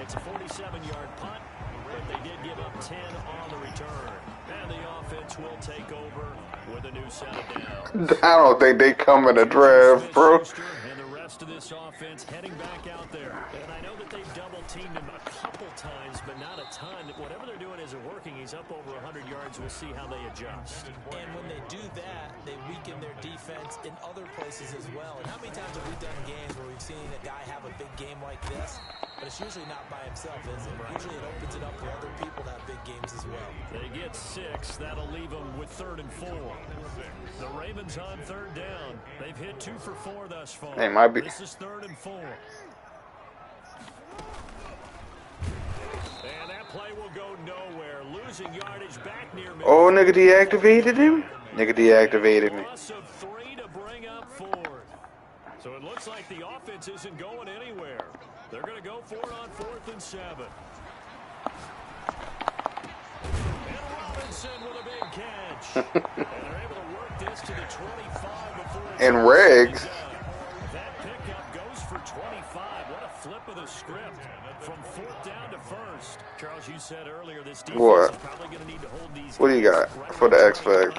It's a 47-yard punt, but they did give up 10 on the return. And the offense will take over with a new set of downs. I don't think they come in the draft, bro. And the rest of this offense heading back out there. And I know that they've double-teamed him a couple times, but not a ton. Whatever they're doing isn't working. He's up over 100 yards. We'll see how they adjust. And when they do that, they weaken their defense in other places as well. And how many times have we done games where we've seen a guy have a big game like this? But it's usually not by himself, is it? Usually it opens it up for other people to have big games as well. They get 6. That'll leave them with 3rd and 4. The Ravens on 3rd down. They've hit 2 for 4 thus far. They might be. This is 3rd and 4. And that play will go nowhere. Losing yardage back near midfield. Oh, nigga deactivated him? Nigga deactivated me. Loss of 3 to bring up 4th. So it looks like the offense isn't going anywhere. They're going to go for it on 4th and 7. And Robinson with a big catch. And they're able to work this to the 25 before it's And Regs. That pickup goes for 25. What a flip of the script. From 4th down to 1st. Charles, you said earlier this defense is probably going to need to hold these. What do you got for the X flag?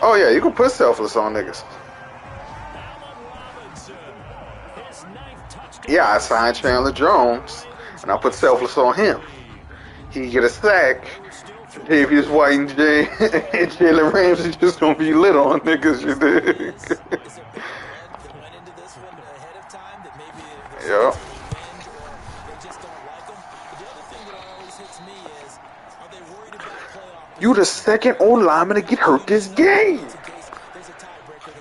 Oh, yeah, you can put selfless on niggas. Yeah, I signed Chandler Jones, and I put selfless on him. He get a sack. Davis White and Jalen Ramsey just gonna be lit on niggas, you dig? Yeah. You the second old lineman to get hurt this game.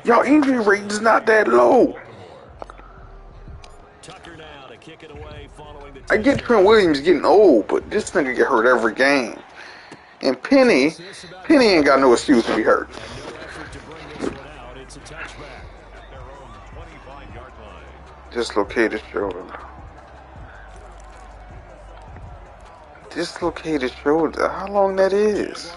Y'all injury rate is not that low. I get Trent Williams getting old, but this nigga get hurt every game. And Penny ain't got no excuse to be hurt. Dislocated shoulder. Dislocated shoulder. How long that is?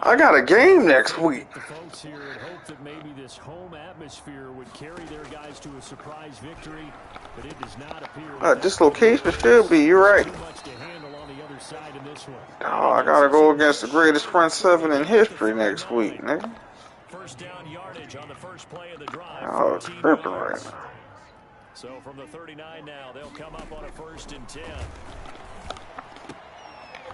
I got a game next week. The folks here had hoped that maybe this home atmosphere would carry their guys to a surprise victory, but it does not appear. Dislocation should be. You're right. Oh, I gotta go against the greatest front seven in history next week, nigga. First down yardage on the first play of the drive. Oh, it's tripping right now. So from the 39 now, they'll come up on a 1st and 10.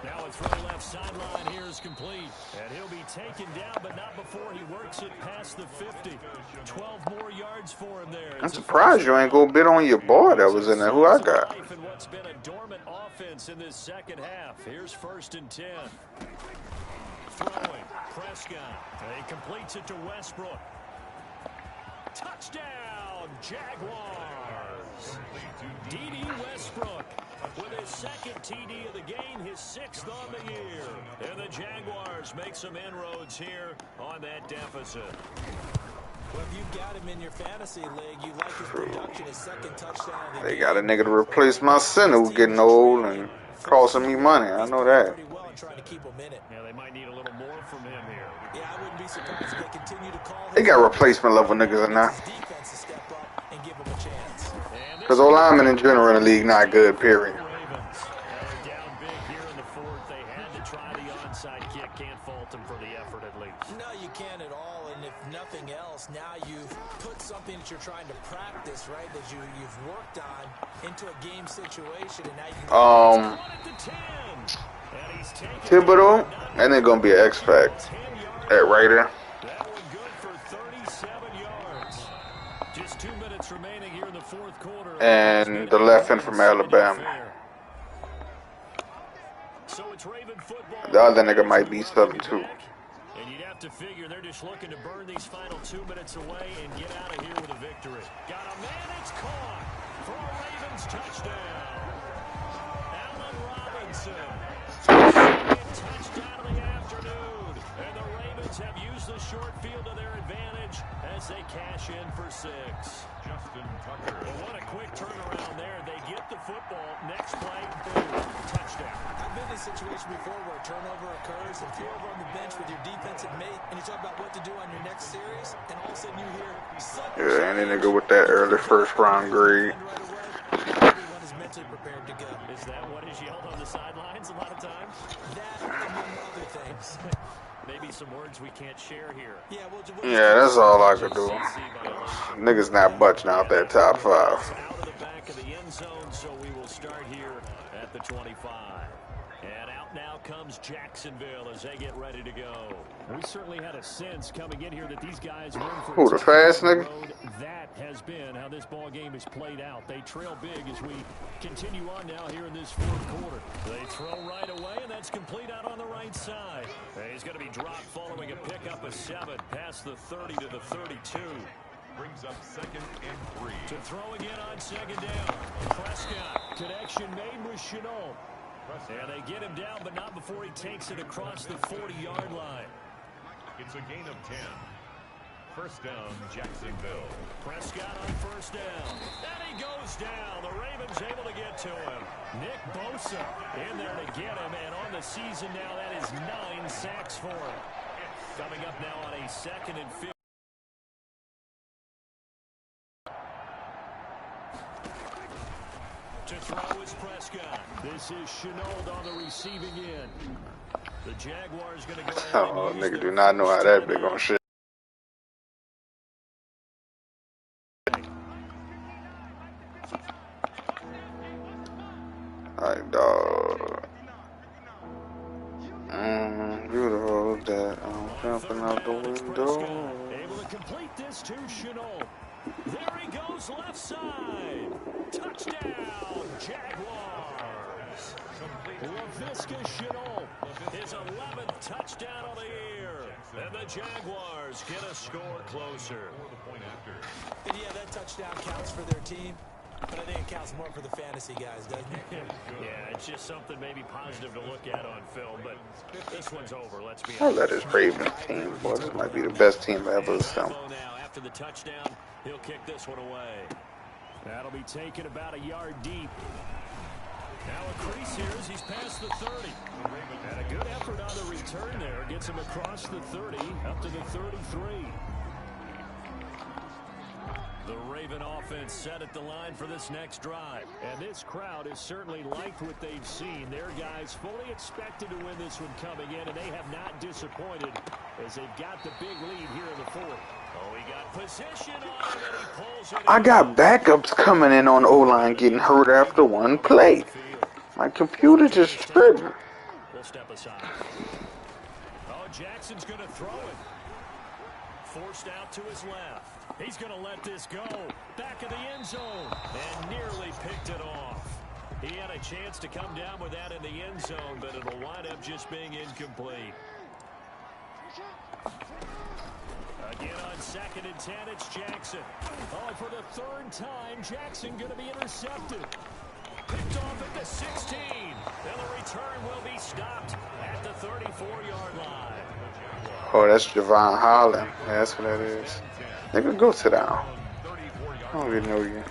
Now a throw left sideline here is complete. And he'll be taken down, but not before he works it past the 50. 12 more yards for him there. I'm surprised you ain't gonna bid on your boy that was in there. Who I got? And what's been a dormant offense in this second half. Here's 1st and 10. Throwing. Prescott. He completes it to Westbrook. Touchdown, Jaguars. D.D. Westbrook with his 2nd TD of the game, his 6th on the year. And the Jaguars make some inroads here on that deficit. Well, if you've got him in your fantasy league, you like his production, his 2nd touchdown of the game. They got a nigga to replace my center who's getting old and costing me money. I know that. Yeah, they might need a little more from him here. Yeah, I wouldn't be surprised if they continue to call. They got replacement level niggas in there. Because old linemen in general in the league not good, period. Down big here in the 4th. They had to try the onside kick. Can't fault them for the effort at least. No, you can't at all. And if nothing else, now you've put something that you're trying to practice, right, that you've worked on into a game situation. And now you Thibodeau, and then gonna be an X Fact at Raider. That one good for 37 yards. Just 2 minutes remaining here in the 4th quarter. And the left end from Alabama. So it's Raven football. The other nigga might be Southern too. And you'd have to figure they're just looking to burn these final 2 minutes away and get out of here with a victory. Got a man, it's caught for a Ravens touchdown. Allen Robinson. Touchdown of the afternoon. And the Ravens have used the short field to their advantage as they cash in for 6. Justin Tucker. Well, what a quick turnaround there. They get the football. Next play, boom, touchdown. I've been in a situation before where a turnover occurs, and if you're over on the bench with your defensive mate, and you talk about what to do on your next series, and all of a sudden you hear, yeah, any nigga with that early first round grade. Everyone is mentally prepared to go. Is that what is yelled on the sidelines a lot of times? That and other things. Maybe some words we can't share here. Yeah, that's all I could do. Niggas not budging out that top 5. Out of the back of the end zone, so we will start here at the 25. And out now comes Jacksonville as they get ready to go. We certainly had a sense coming in here that these guys were in for Who, the fast nigga? That has been how this ball game is played out. They trail big as we continue on now here in this fourth quarter. They throw right away, and that's complete out on the right side. He's going to be dropped following a pickup of 7 past the 30 to the 32. Brings up 2nd and 3. To throw again on 2nd down. Prescott, connection made with Chenault. And they get him down, but not before he takes it across the 40-yard line. It's a gain of 10. First down, Jacksonville. Prescott on first down. And he goes down. The Ravens able to get to him. Nick Bosa in there to get him. And on the season now, that is 9 sacks for him. Coming up now on a 2nd and 5. To throw is Prescott. This is Chenault on the receiving end. The Jaguars going to go ahead. Oh, nigga do not know how that big on shit. Alright, dog. Beautiful that I'm jumping out the window. Able to complete this to Chenault. There he goes, left side. Touchdown, Jaguars. LaVisca Chenault, his 11th touchdown of the year. And the Jaguars get a score closer. And yeah, that touchdown counts for their team, but I think it counts more for the fantasy guys, doesn't it? Yeah, it's just something maybe positive to look at on film, but this one's over, let's be honest. I'll let his Ravens team, boy, this might be the best team I ever seen. Now, after the touchdown, he'll kick this one away. That'll be taken about a yard deep. Now a crease here as he's past the 30. And a good effort on the return there. Gets him across the 30, up to the 33. The Raven offense set at the line for this next drive. And this crowd has certainly liked what they've seen. Their guys fully expected to win this one coming in, and they have not disappointed as they've got the big lead here in the fourth. Oh, he got position on it, and he pulls it. I got backups coming in on O-line getting hurt after one play. My computer just tripping. We'll step aside. Oh, Jackson's going to throw it. Forced out to his left. He's going to let this go. Back of the end zone. And nearly picked it off. He had a chance to come down with that in the end zone, but it'll wind up just being incomplete. Again on 2nd and 10, it's Jackson. Oh, for the 3rd time, Jackson going to be intercepted. Picked off at the 16. And the return will be stopped at the 34-yard line. Oh, that's Javon Holland. Yeah, that's what that is. Nigga, go sit down. I don't even know you.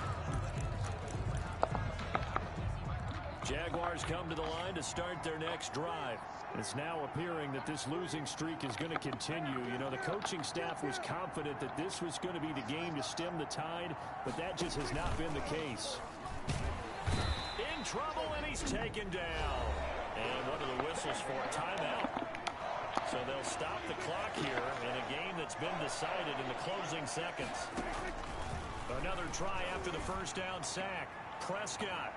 Jaguars come to the line to start their next drive. It's now appearing that this losing streak is going to continue. You know, the coaching staff was confident that this was going to be the game to stem the tide, but that just has not been the case. In trouble, and he's taken down. And what are the whistles for? Timeout. So they'll stop the clock here in a game that's been decided in the closing seconds. Another try after the first down sack. Prescott.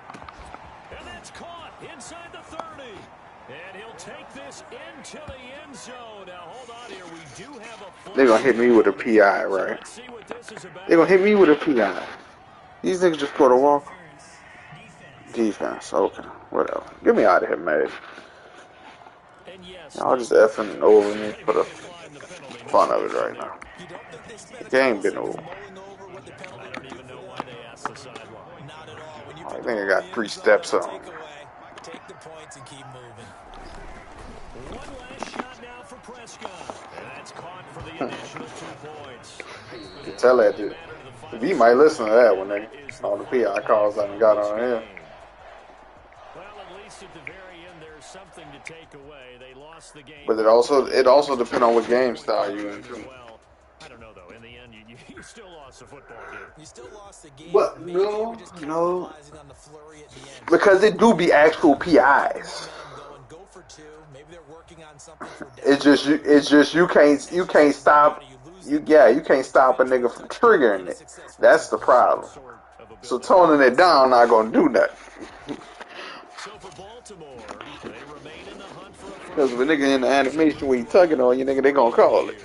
And that's caught inside the 30. And he'll take this into the end zone. Now, hold on here. We do have a... They're going to hit me with a PI, right? Let's see what this is about. They're going to hit me with a PI. These niggas just scored a walk. Defense. Okay. Whatever. Get me out of here, man. Y'all just effing over me for the fun of it right now. The game been over. I think I got 3 steps on. Take the points and keep moving. One last shot now for Prescott. And that's caught for the You can tell that dude. V might listen to that one, nigga. All the PI calls I got on here. Well, at least at the very end, there's something to take away. They lost the game. But it also depends on what game style you into. I don't know though. In the end, you still lost the football game. You still lost the game. But no. Because it do be actual PIs. It's just you can't stop you can't stop a nigga from triggering it. That's the problem. So toning it down not gonna do nothing. Because if a nigga in the animation when you tugging on you, nigga, they gonna call it.